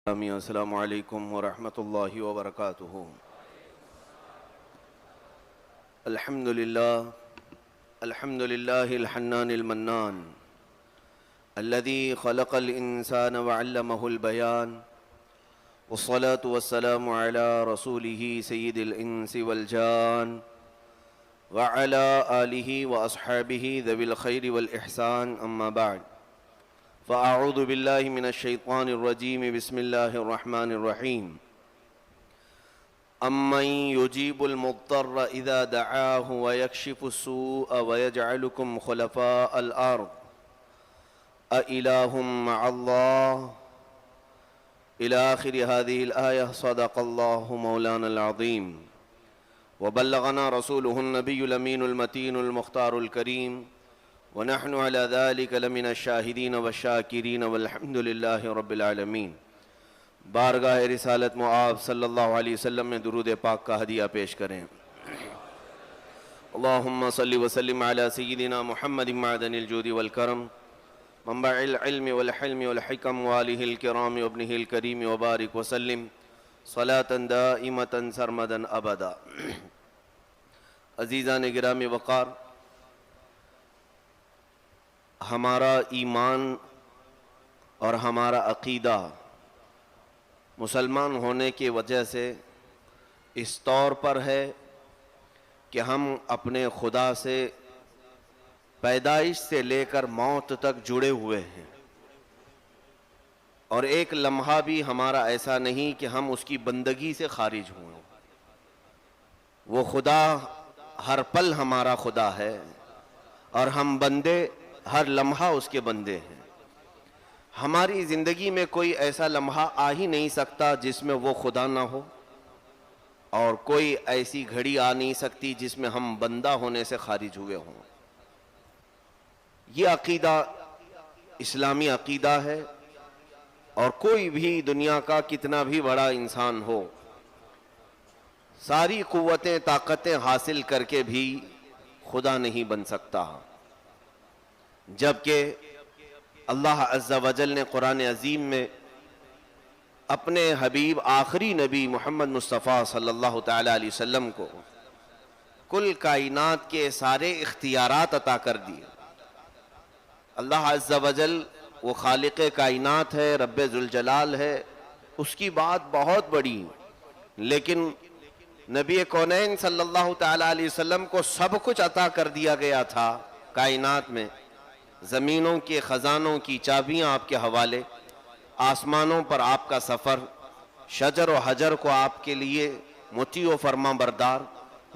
السلام علیکم ورحمۃ اللہ وبرکاتہ۔ الحمد للہ الحنان المنان الذي خلق الإنسان وعلمه البيان، والصلاة والسلام على رسوله سيد الإنس والجان وعلى آله وأصحابه ذوي الخير والإحسان، أما بعد فأعوذ بالله من الشيطان الرجيم، بسم الله الرحمن الرحيم۔ أَمَّن يُجِيبُ الْمُضْطَرَّ إِذَا دَعَاهُ وَيَكْشِفُ السُّوءَ وَيَجْعَلُكُمْ خُلَفَاءَ الْأَرْضِ أَإِلَٰهٌ مَّعَ اللَّهِ إلى آخر هذه الآية۔ صدق الله مولانا العظيم وبلغنا رسوله النبي الأمين المتين المختار الكريم، ونحن على ذلك لمن الشاهدين والشاكرين والحمد لله رب العالمين۔ بارگاہ رسالت معاب صلی اللہ علیہ وسلم میں درود پاک کا ہدیہ پیش کریں۔ اللہم صلی وسلم علی سیدنا محمد معدن الجود والکرم، منبع العلم والحلم والحکم، وآلہ الکرام وابنہ الکریم، وبارک وسلم صلاة دائمة سرمدا ابدا۔ عزیزان گرامی وقار، ہمارا ایمان اور ہمارا عقیدہ مسلمان ہونے کی وجہ سے اس طور پر ہے کہ ہم اپنے خدا سے پیدائش سے لے کر موت تک جڑے ہوئے ہیں، اور ایک لمحہ بھی ہمارا ایسا نہیں کہ ہم اس کی بندگی سے خارج ہوئیں۔ وہ خدا ہر پل ہمارا خدا ہے، اور ہم بندے ہر لمحہ اس کے بندے ہیں۔ ہماری زندگی میں کوئی ایسا لمحہ آ ہی نہیں سکتا جس میں وہ خدا نہ ہو، اور کوئی ایسی گھڑی آ نہیں سکتی جس میں ہم بندہ ہونے سے خارج ہوئے ہوں۔ یہ عقیدہ اسلامی عقیدہ ہے، اور کوئی بھی دنیا کا کتنا بھی بڑا انسان ہو، ساری قوتیں طاقتیں حاصل کر کے بھی خدا نہیں بن سکتا، جبکہ اللہ عز و جل نے قرآن عظیم میں اپنے حبیب آخری نبی محمد مصطفیٰ صلی اللہ تعالیٰ علیہ وسلم کو کل کائنات کے سارے اختیارات عطا کر دیے۔ اللہ عز و جل وہ خالق کائنات ہے، رب ذوالجلال ہے، اس کی بات بہت بڑی، لیکن نبی کونین صلی اللہ تعالیٰ علیہ وسلم کو سب کچھ عطا کر دیا گیا تھا کائنات میں۔ زمینوں کے خزانوں کی چابیاں آپ کے حوالے، آسمانوں پر آپ کا سفر، شجر و حجر کو آپ کے لیے مطیع و فرما بردار،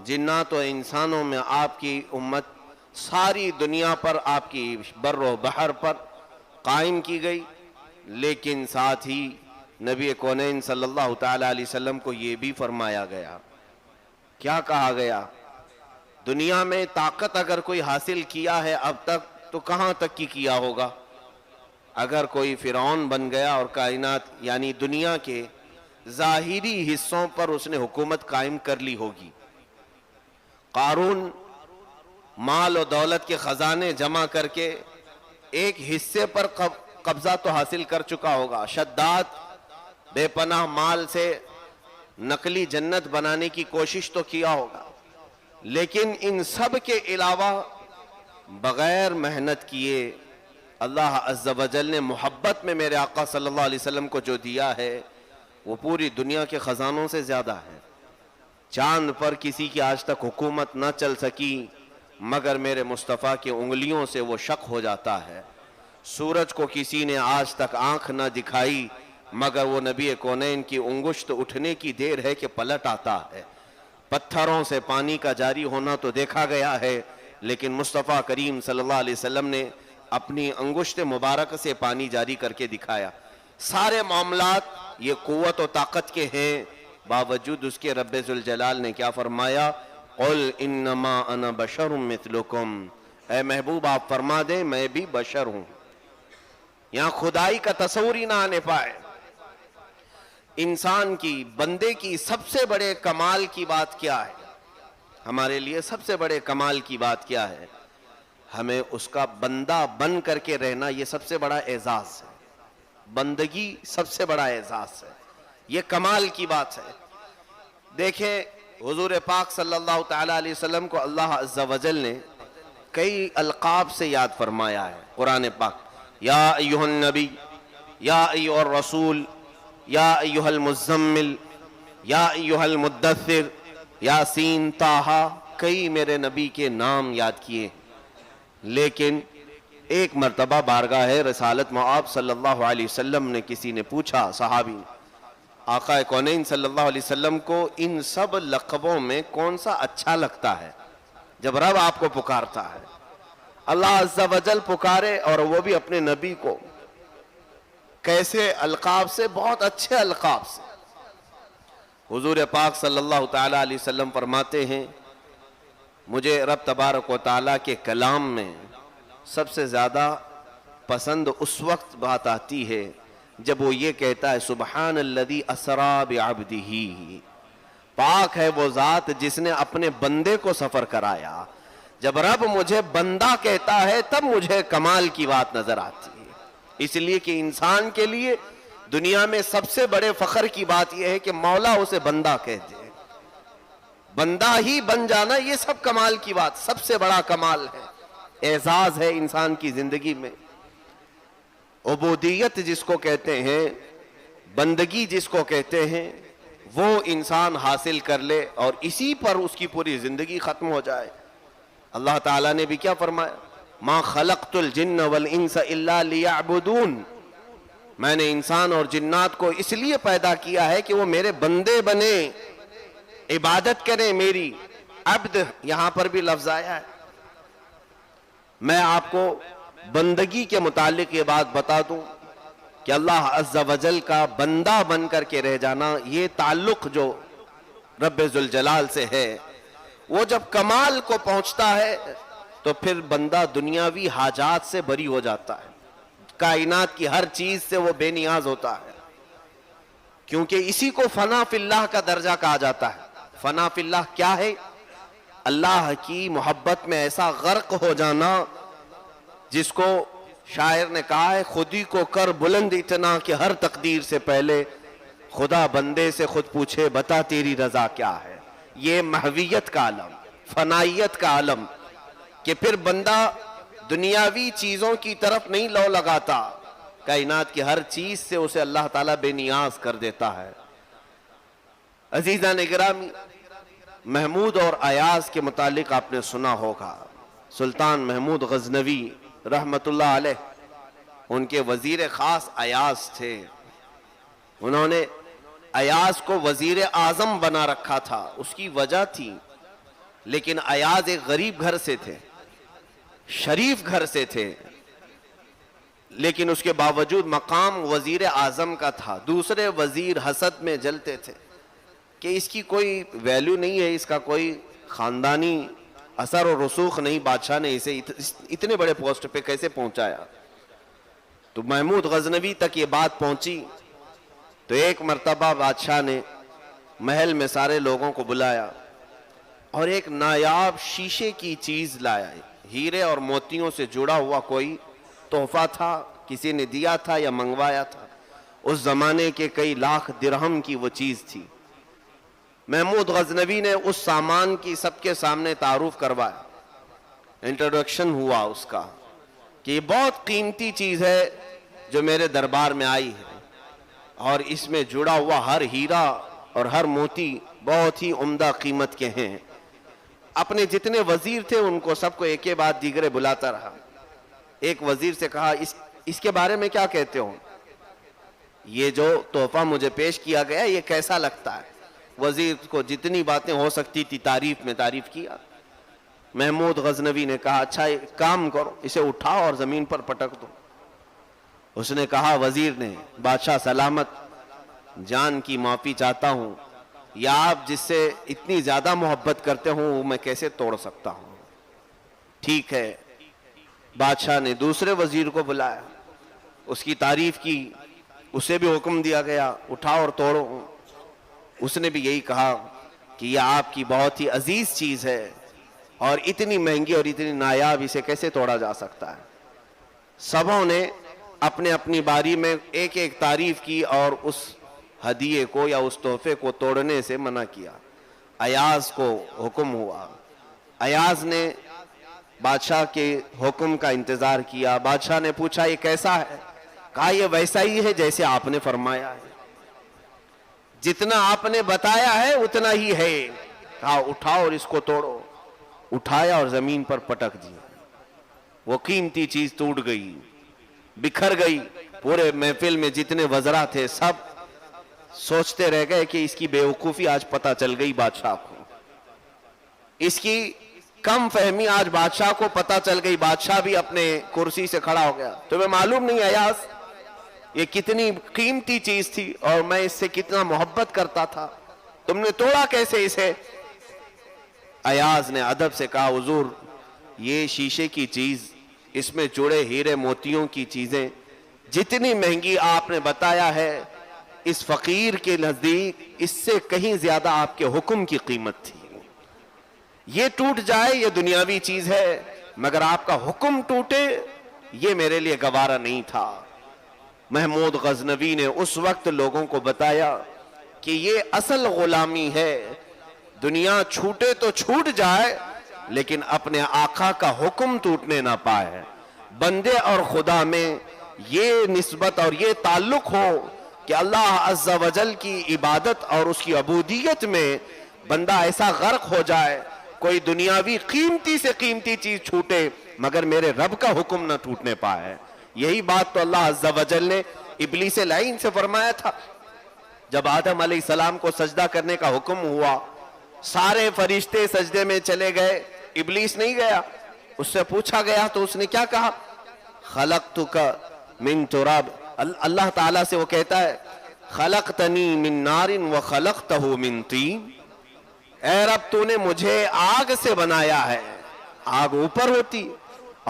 جنات و انسانوں میں آپ کی امت، ساری دنیا پر آپ کی بر و بحر پر قائم کی گئی۔ لیکن ساتھ ہی نبی کونین صلی اللہ تعالیٰ علیہ وسلم کو یہ بھی فرمایا گیا، کیا کہا گیا؟ دنیا میں طاقت اگر کوئی حاصل کیا ہے اب تک تو کہاں تک کی کیا ہوگا؟ اگر کوئی فرعون بن گیا اور کائنات یعنی دنیا کے ظاہری حصوں پر اس نے حکومت قائم کر لی ہوگی۔ قارون مال و دولت کے خزانے جمع کر کے ایک حصے پر قبضہ تو حاصل کر چکا ہوگا، شداد بے پناہ مال سے نقلی جنت بنانے کی کوشش تو کیا ہوگا، لیکن ان سب کے علاوہ بغیر محنت کیے اللہ عز و جل نے محبت میں میرے آقا صلی اللہ علیہ وسلم کو جو دیا ہے وہ پوری دنیا کے خزانوں سے زیادہ ہے۔ چاند پر کسی کی آج تک حکومت نہ چل سکی مگر میرے مصطفیٰ کی انگلیوں سے وہ شق ہو جاتا ہے۔ سورج کو کسی نے آج تک آنکھ نہ دکھائی مگر وہ نبی کونین کی انگشت اٹھنے کی دیر ہے کہ پلٹ آتا ہے۔ پتھروں سے پانی کا جاری ہونا تو دیکھا گیا ہے، لیکن مصطفیٰ کریم صلی اللہ علیہ وسلم نے اپنی انگشت مبارک سے پانی جاری کر کے دکھایا۔ سارے معاملات یہ قوت و طاقت کے ہیں، باوجود اس کے رب ذوالجلال نے کیا فرمایا؟ قل انما انا بشر مثلکم، اے محبوب آپ فرما دیں میں بھی بشر ہوں۔ یہاں خدائی کا تصور ہی نہ آنے پائے۔ انسان کی بندے کی سب سے بڑے کمال کی بات کیا ہے؟ ہمارے لیے سب سے بڑے کمال کی بات کیا ہے؟ ہمیں اس کا بندہ بن کر کے رہنا، یہ سب سے بڑا اعزاز ہے۔ بندگی سب سے بڑا اعزاز ہے، یہ کمال کی بات ہے۔ دیکھیں حضور پاک صلی اللہ تعالیٰ علیہ وسلم کو اللہ عز و جل نے کئی القاب سے یاد فرمایا ہے قرآن پاک۔ یا ایہا النبی، یا ایہا الرسول، یا ایہا المزمل، یا ایہا المدثر، یاسین، طٰہٰ، کئی میرے نبی کے نام یاد کیے، لیکن ایک مرتبہ بارگاہ رسالت مآب صلی اللہ علیہ وسلم نے کسی نے پوچھا، صحابی نے، آقا کونین صلی اللہ علیہ وسلم کو ان سب لقبوں میں کون سا اچھا لگتا ہے؟ جب رب آپ کو پکارتا ہے، اللہ عز و جل پکارے اور وہ بھی اپنے نبی کو کیسے القاب سے، بہت اچھے القاب سے۔ حضور پاک صلی اللہ تعالیٰ علیہ وسلم فرماتے ہیں مجھے رب تبارک و تعالیٰ کے کلام میں سب سے زیادہ پسند اس وقت بات آتی ہے جب وہ یہ کہتا ہے سبحان الذی اسریٰ بعبدہ، پاک ہے وہ ذات جس نے اپنے بندے کو سفر کرایا۔ جب رب مجھے بندہ کہتا ہے تب مجھے کمال کی بات نظر آتی ہے، اس لیے کہ انسان کے لیے دنیا میں سب سے بڑے فخر کی بات یہ ہے کہ مولا اسے بندہ کہہ دے، بندہ ہی بن جانا، یہ سب کمال کی بات، سب سے بڑا کمال ہے، اعزاز ہے انسان کی زندگی میں۔ عبودیت جس کو کہتے ہیں، بندگی جس کو کہتے ہیں، وہ انسان حاصل کر لے اور اسی پر اس کی پوری زندگی ختم ہو جائے۔ اللہ تعالیٰ نے بھی کیا فرمایا؟ ما خلقت الجن والانس الا لیعبدون، میں نے انسان اور جنات کو اس لیے پیدا کیا ہے کہ وہ میرے بندے بنے، عبادت کریں میری۔ عبد یہاں پر بھی لفظ آیا ہے۔ میں آپ کو بندگی کے متعلق یہ بات بتا دوں کہ اللہ عز و جل کا بندہ بن کر کے رہ جانا، یہ تعلق جو رب ذوالجلال سے ہے، وہ جب کمال کو پہنچتا ہے تو پھر بندہ دنیاوی حاجات سے بری ہو جاتا ہے، کائنات کی ہر چیز سے وہ بے نیاز ہوتا ہے، کیونکہ اسی کو فنا فی اللہ کا درجہ کہا جاتا ہے۔ فنا فی اللہ کیا ہے؟ اللہ کی محبت میں ایسا غرق ہو جانا جس کو شاعر نے کہا ہے خودی کو کر بلند اتنا کہ ہر تقدیر سے پہلے خدا بندے سے خود پوچھے بتا تیری رضا کیا ہے۔ یہ محویت کا عالم، فنائیت کا عالم، کہ پھر بندہ دنیاوی چیزوں کی طرف نہیں لو لگاتا، کائنات کی ہر چیز سے اسے اللہ تعالیٰ بے نیاز کر دیتا ہے۔ عزیزان گرامی، محمود اور ایاز کے متعلق آپ نے سنا ہوگا، سلطان محمود غزنوی رحمت اللہ علیہ، ان کے وزیر خاص ایاز تھے۔ انہوں نے ایاز کو وزیر اعظم بنا رکھا تھا، اس کی وجہ تھی، لیکن ایاز ایک غریب گھر سے تھے، شریف گھر سے تھے، لیکن اس کے باوجود مقام وزیر اعظم کا تھا۔ دوسرے وزیر حسد میں جلتے تھے کہ اس کی کوئی ویلیو نہیں ہے، اس کا کوئی خاندانی اثر و رسوخ نہیں، بادشاہ نے اسے اتنے بڑے پوسٹ پہ کیسے پہنچایا۔ تو محمود غزنوی تک یہ بات پہنچی تو ایک مرتبہ بادشاہ نے محل میں سارے لوگوں کو بلایا اور ایک نایاب شیشے کی چیز لایا، ہیرے اور موتیوں سے جڑا ہوا کوئی تحفہ تھا، کسی نے دیا تھا یا منگوایا تھا، اس زمانے کے کئی لاکھ درہم کی وہ چیز تھی۔ محمود غزنوی نے اس سامان کی سب کے سامنے تعارف کروایا، انٹروڈکشن ہوا اس کا کہ یہ بہت قیمتی چیز ہے جو میرے دربار میں آئی ہے، اور اس میں جڑا ہوا ہر ہیرا اور ہر موتی بہت ہی عمدہ قیمت کے ہیں۔ اپنے جتنے وزیر تھے ان کو سب کو ایک کے بعد دیگرے بلاتا رہا۔ ایک وزیر سے کہا اس کے بارے میں کیا کہتے ہو؟ یہ جو تحفہ مجھے پیش کیا گیا یہ کیسا لگتا ہے؟ وزیر کو جتنی باتیں ہو سکتی تھی تعریف میں تعریف کیا۔ محمود غزنوی نے کہا اچھا ایک کام کرو، اسے اٹھاؤ اور زمین پر پٹک دو۔ اس نے کہا وزیر نے، بادشاہ سلامت، جان کی معافی چاہتا ہوں، یا آپ جس سے اتنی زیادہ محبت کرتے ہوں وہ میں کیسے توڑ سکتا ہوں؟ ٹھیک ہے۔ بادشاہ نے دوسرے وزیر کو بلایا، اس کی تعریف کی، اسے بھی حکم دیا گیا اٹھاؤ اور توڑو۔ اس نے بھی یہی کہا کہ یہ آپ کی بہت ہی عزیز چیز ہے اور اتنی مہنگی اور اتنی نایاب، اسے کیسے توڑا جا سکتا ہے؟ سبوں نے اپنے اپنی باری میں ایک ایک تعریف کی اور اس ہدیے کو یا اس تحفے کو توڑنے سے منع کیا۔ ایاز کو حکم ہوا، ایاز نے بادشاہ کے حکم کا انتظار کیا۔ بادشاہ نے پوچھا یہ کیسا ہے؟ کہا یہ ویسا ہی ہے جیسے آپ نے فرمایا ہے، جتنا آپ نے بتایا ہے اتنا ہی ہے۔ کہا اٹھاؤ اور اس کو توڑو۔ اٹھایا اور زمین پر پٹک دیا، وہ قیمتی چیز ٹوٹ گئی، بکھر گئی۔ پورے محفل میں جتنے وزراء تھے سب سوچتے رہ گئے کہ اس کی بے وقوفی آج پتہ چل گئی بادشاہ کو، اس کی کم فہمی آج بادشاہ کو پتہ چل گئی۔ بادشاہ بھی اپنے کرسی سے کھڑا ہو گیا۔ تمہیں معلوم نہیں ایاز یہ کتنی قیمتی چیز تھی اور میں اس سے کتنا محبت کرتا تھا، تم نے توڑا کیسے اسے؟ ایاز نے ادب سے کہا حضور یہ شیشے کی چیز، اس میں جڑے ہیرے موتیوں کی چیزیں جتنی مہنگی آپ نے بتایا ہے، اس فقیر کے نزدیک اس سے کہیں زیادہ آپ کے حکم کی قیمت تھی۔ یہ ٹوٹ جائے یہ دنیاوی چیز ہے، مگر آپ کا حکم ٹوٹے یہ میرے لیے گوارا نہیں تھا۔ محمود غزنوی نے اس وقت لوگوں کو بتایا کہ یہ اصل غلامی ہے، دنیا چھوٹے تو چھوٹ جائے لیکن اپنے آقا کا حکم ٹوٹنے نہ پائے۔ بندے اور خدا میں یہ نسبت اور یہ تعلق ہو کہ اللہ عز و جل کی عبادت اور اس کی عبودیت میں بندہ ایسا غرق ہو جائے، کوئی دنیاوی قیمتی سے قیمتی چیز چھوٹے مگر میرے رب کا حکم نہ ٹوٹنے پائے۔ یہی بات تو اللہ عز و جل نے ابلیس لعین سے فرمایا تھا۔ جب آدم علیہ السلام کو سجدہ کرنے کا حکم ہوا، سارے فرشتے سجدے میں چلے گئے، ابلیس نہیں گیا۔ اس سے پوچھا گیا تو اس نے کیا کہا؟ خلقتک من تراب۔ اللہ تعالیٰ سے وہ کہتا ہے خلقتنی من نار وخلقتہ من طین، اے رب تو نے مجھے آگ سے بنایا ہے، آگ اوپر ہوتی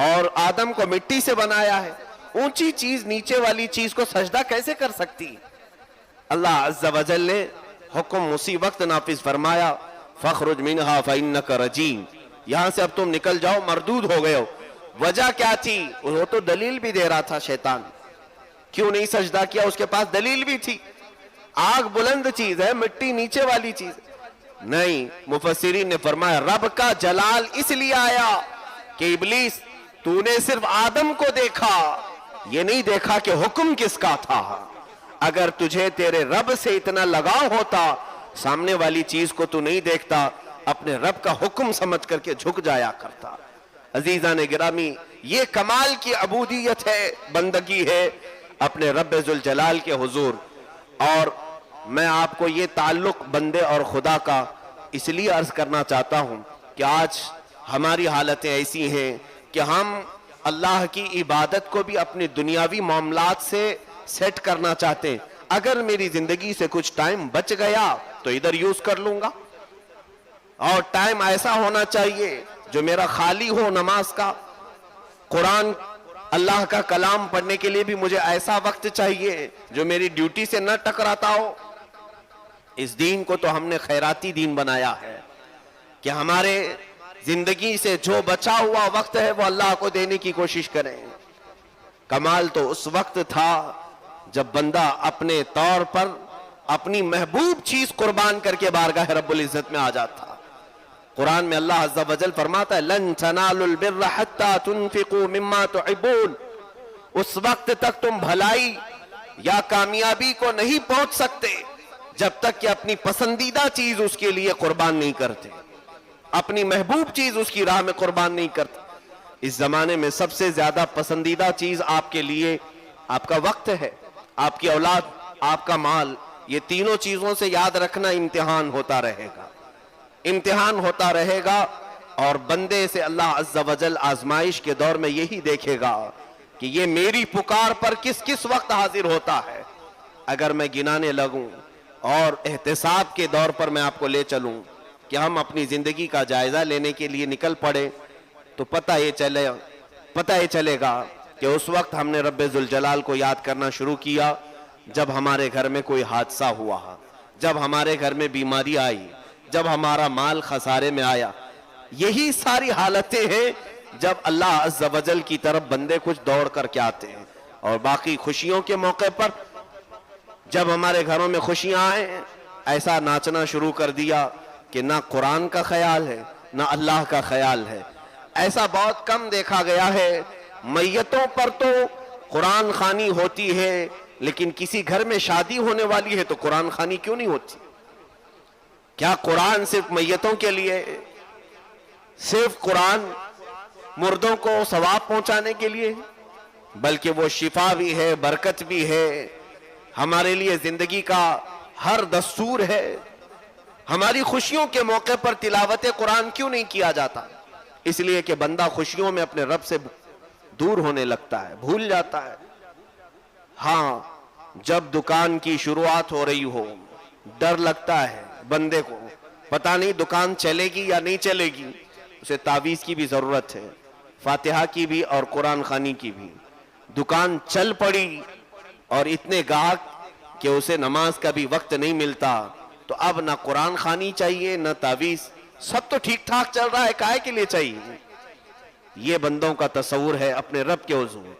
اور آدم کو مٹی سے بنایا ہے، اونچی چیز نیچے والی چیز کو سجدہ کیسے کر سکتی؟ اللہ عز و جل نے حکم اسی وقت نافذ فرمایا فَخْرُجْ مِنْهَا فَإِنَّكَ رَجِيمٌ، یہاں سے اب تم نکل جاؤ، مردود ہو گئے ہو۔ وجہ کیا تھی؟ وہ تو دلیل بھی دے رہا تھا شیطان، کیوں نہیں سجدہ کیا؟ اس کے پاس دلیل بھی تھی، آگ بلند چیز ہے، مٹی نیچے والی چیز نہیں۔ مفسرین نے فرمایا رب کا جلال اس لیے آیا کہ ابلیس تو نے صرف آدم کو دیکھا، یہ نہیں دیکھا کہ حکم کس کا تھا۔ اگر تجھے تیرے رب سے اتنا لگاؤ ہوتا، سامنے والی چیز کو تو نہیں دیکھتا، اپنے رب کا حکم سمجھ کر کے جھک جایا کرتا۔ عزیزان گرامی، یہ کمال کی عبودیت ہے، بندگی ہے اپنے رب ذوالجلال کے حضور۔ اور میں آپ کو یہ تعلق بندے اور خدا کا اس لیے عرض کرنا چاہتا ہوں کہ آج ہماری حالتیں ایسی ہیں کہ ہم اللہ کی عبادت کو بھی اپنی دنیاوی معاملات سے سیٹ کرنا چاہتے ہیں۔ اگر میری زندگی سے کچھ ٹائم بچ گیا تو ادھر یوز کر لوں گا، اور ٹائم ایسا ہونا چاہیے جو میرا خالی ہو نماز کا، قرآن اللہ کا کلام پڑھنے کے لیے بھی مجھے ایسا وقت چاہیے جو میری ڈیوٹی سے نہ ٹکراتا ہو۔ اس دین کو تو ہم نے خیراتی دین بنایا ہے کہ ہمارے زندگی سے جو بچا ہوا وقت ہے وہ اللہ کو دینے کی کوشش کریں۔ کمال تو اس وقت تھا جب بندہ اپنے طور پر اپنی محبوب چیز قربان کر کے بارگاہ رب العزت میں آ جاتا۔ قرآن میں اللہ عز و جل فرماتا ہے لَن تَنَالُوا الْبِرَّ حَتَّى تُنْفِقُوا مِمَّا تُحِبُّونَ، اس وقت تک تم بھلائی یا کامیابی کو نہیں پہنچ سکتے جب تک کہ اپنی پسندیدہ چیز اس کے لیے قربان نہیں کرتے، اپنی محبوب چیز اس کی راہ میں قربان نہیں کرتے۔ اس زمانے میں سب سے زیادہ پسندیدہ چیز آپ کے لیے آپ کا وقت ہے، آپ کی اولاد، آپ کا مال۔ یہ تینوں چیزوں سے یاد رکھنا امتحان ہوتا رہے گا، امتحان ہوتا رہے گا، اور بندے سے اللہ عز و جل آزمائش کے دور میں یہی دیکھے گا کہ یہ میری پکار پر کس کس وقت حاضر ہوتا ہے۔ اگر میں گنانے لگوں اور احتساب کے دور پر میں آپ کو لے چلوں کہ ہم اپنی زندگی کا جائزہ لینے کے لیے نکل پڑے تو پتہ یہ چلے گا کہ اس وقت ہم نے رب ذوالجلال کو یاد کرنا شروع کیا جب ہمارے گھر میں کوئی حادثہ ہوا، جب ہمارے گھر میں بیماری آئی، جب ہمارا مال خسارے میں آیا۔ یہی ساری حالتیں ہیں جب اللہ عز و جل کی طرف بندے کچھ دوڑ کر کے آتے ہیں۔ اور باقی خوشیوں کے موقع پر جب ہمارے گھروں میں خوشیاں آئیں ایسا ناچنا شروع کر دیا کہ نہ قرآن کا خیال ہے نہ اللہ کا خیال ہے. ایسا بہت کم دیکھا گیا ہے. میتوں پر تو قرآن خوانی ہوتی ہے لیکن کسی گھر میں شادی ہونے والی ہے تو قرآن خوانی کیوں نہیں ہوتی؟ کیا قرآن صرف میتوں کے لیے؟ صرف قرآن مردوں کو ثواب پہنچانے کے لیے؟ بلکہ وہ شفا بھی ہے، برکت بھی ہے، ہمارے لیے زندگی کا ہر دستور ہے. ہماری خوشیوں کے موقع پر تلاوت قرآن کیوں نہیں کیا جاتا؟ اس لیے کہ بندہ خوشیوں میں اپنے رب سے دور ہونے لگتا ہے، بھول جاتا ہے. ہاں جب دکان کی شروعات ہو رہی ہو ڈر لگتا ہے بندے کو، پتہ نہیں دکان چلے گی یا نہیں چلے گی. اسے تعویذ کی بھی ضرورت ہے، فاتحہ کی بھی اور قرآن خوانی کی بھی. دکان چل پڑی اور اتنے گاہک کہ اسے نماز کا بھی وقت نہیں ملتا، تو اب نہ قرآن خوانی چاہیے نہ تعویذ. سب تو ٹھیک ٹھاک چل رہا ہے، کائے کے لیے چاہیے؟ یہ بندوں کا تصور ہے اپنے رب کے حضور.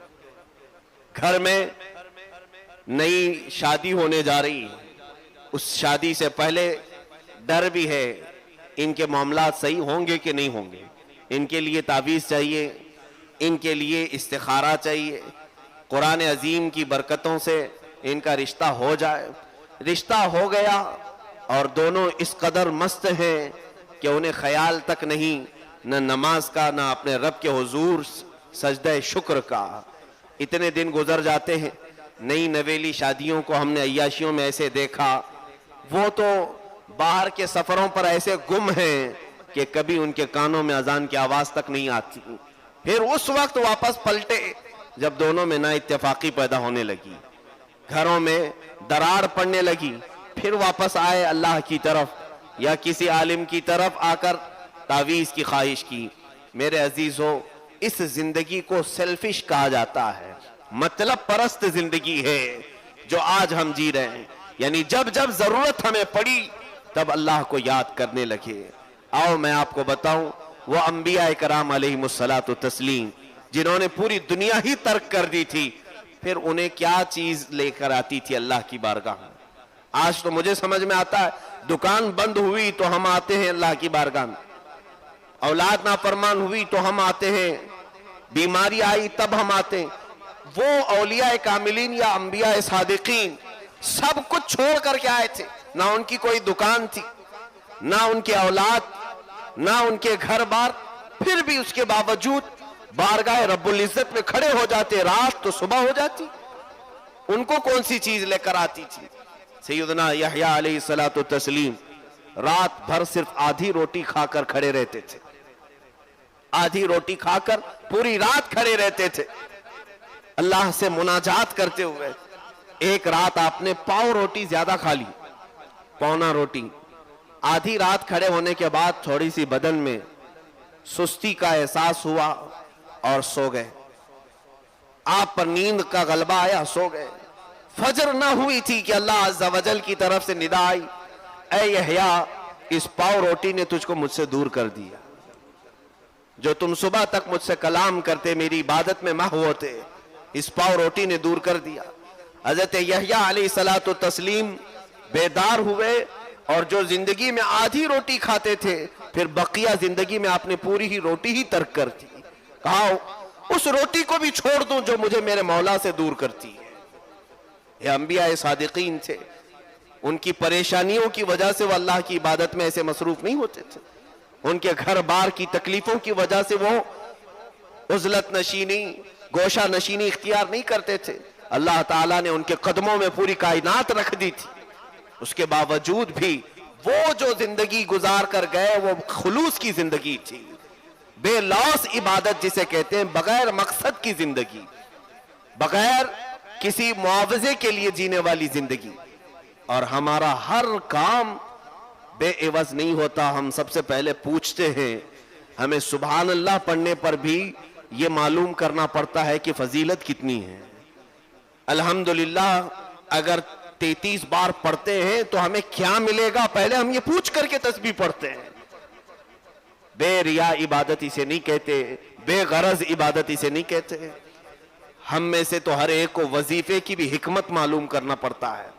گھر میں نئی شادی ہونے جا رہی ہے، اس شادی سے پہلے ڈر بھی ہے ان کے معاملات صحیح ہوں گے کہ نہیں ہوں گے. ان کے لیے تعویذ چاہیے، ان کے لیے استخارہ چاہیے. قرآن عظیم کی برکتوں سے ان کا رشتہ ہو جائے. رشتہ ہو گیا اور دونوں اس قدر مست ہیں کہ انہیں خیال تک نہیں نہ نماز کا نہ اپنے رب کے حضور سجدہ شکر کا. اتنے دن گزر جاتے ہیں. نئی نویلی شادیوں کو ہم نے عیاشیوں میں ایسے دیکھا، وہ تو باہر کے سفروں پر ایسے گم ہیں کہ کبھی ان کے کانوں میں اذان کی آواز تک نہیں آتی. پھر اس وقت واپس پلٹے جب دونوں میں نا اتفاقی پیدا ہونے لگی، گھروں میں دراڑ پڑنے لگی. پھر واپس آئے اللہ کی طرف یا کسی عالم کی طرف آ کر تعویذ کی خواہش کی. میرے عزیزو، اس زندگی کو سیلفش کہا جاتا ہے، مطلب پرست زندگی ہے جو آج ہم جی رہے ہیں. یعنی جب جب ضرورت ہمیں پڑی تب اللہ کو یاد کرنے لگے. آؤ میں آپ کو بتاؤں وہ انبیاء کرام علیہم الصلاۃ والتسلیم جنہوں نے پوری دنیا ہی ترک کر دی تھی، پھر انہیں کیا چیز لے کر آتی تھی اللہ کی بارگاہ میں. آج تو مجھے سمجھ میں آتا ہے دکان بند ہوئی تو ہم آتے ہیں اللہ کی بارگاہ میں، اولاد نافرمان ہوئی تو ہم آتے ہیں، بیماری آئی تب ہم آتے ہیں. وہ اولیاء کاملین یا انبیاء صادقین سب کچھ چھوڑ کر کے آئے تھے. نہ ان کی کوئی دکان تھی، نہ ان کے اولاد، نہ ان کے گھر بار، پھر بھی اس کے باوجود بارگاہ رب العزت میں کھڑے ہو جاتے. رات تو صبح ہو جاتی، ان کو کون سی چیز لے کر آتی تھی؟ سیدنا یحییٰ علیہ الصلاۃ والتسلیم رات بھر صرف آدھی روٹی کھا کر کھڑے رہتے تھے. آدھی روٹی کھا کر پوری رات کھڑے رہتے تھے اللہ سے مناجات کرتے ہوئے. ایک رات آپ نے پاؤ روٹی زیادہ کھا لی، پونا روٹی. آدھی رات کھڑے ہونے کے بعد تھوڑی سی بدن میں سستی کا احساس ہوا اور سو گئے. آپ پر نیند کا غلبہ آیا، سو گئے. فجر نہ ہوئی تھی کہ اللہ عز و جل کی طرف سے ندا آئی، اے یحییٰ اس پاؤ روٹی نے تجھ کو مجھ سے دور کر دیا. جو تم صبح تک مجھ سے کلام کرتے، میری عبادت میں محو ہوتے، اس پاؤ روٹی نے دور کر دیا. حضرت یحییٰ علیہ الصلاۃ والتسلیم بیدار ہوئے اور جو زندگی میں آدھی روٹی کھاتے تھے پھر بقیہ زندگی میں آپ نے پوری ہی روٹی ہی ترک کر دی. کہا اس روٹی کو بھی چھوڑ دوں جو مجھے میرے مولا سے دور کرتی ہے. یہ انبیاء صادقین تھے، ان کی پریشانیوں کی وجہ سے وہ اللہ کی عبادت میں ایسے مصروف نہیں ہوتے تھے. ان کے گھر بار کی تکلیفوں کی وجہ سے وہ عزلت نشینی، گوشہ نشینی اختیار نہیں کرتے تھے. اللہ تعالیٰ نے ان کے قدموں میں پوری کائنات رکھ دی تھی. اس کے باوجود بھی وہ جو زندگی گزار کر گئے وہ خلوص کی زندگی تھی، بے لوث عبادت جسے کہتے ہیں، بغیر مقصد کی زندگی، بغیر کسی معاوضے کے لیے جینے والی زندگی. اور ہمارا ہر کام بے عوض نہیں ہوتا. ہم سب سے پہلے پوچھتے ہیں، ہمیں سبحان اللہ پڑھنے پر بھی یہ معلوم کرنا پڑتا ہے کہ فضیلت کتنی ہے. الحمدللہ اگر 33 بار پڑھتے ہیں تو ہمیں کیا ملے گا، پہلے ہم یہ پوچھ کر کے تسبیح پڑھتے ہیں. بے ریا عبادت اسے نہیں کہتے، بے غرض عبادت اسے نہیں کہتے. ہم میں سے تو ہر ایک کو وظیفے کی بھی حکمت معلوم کرنا پڑتا ہے.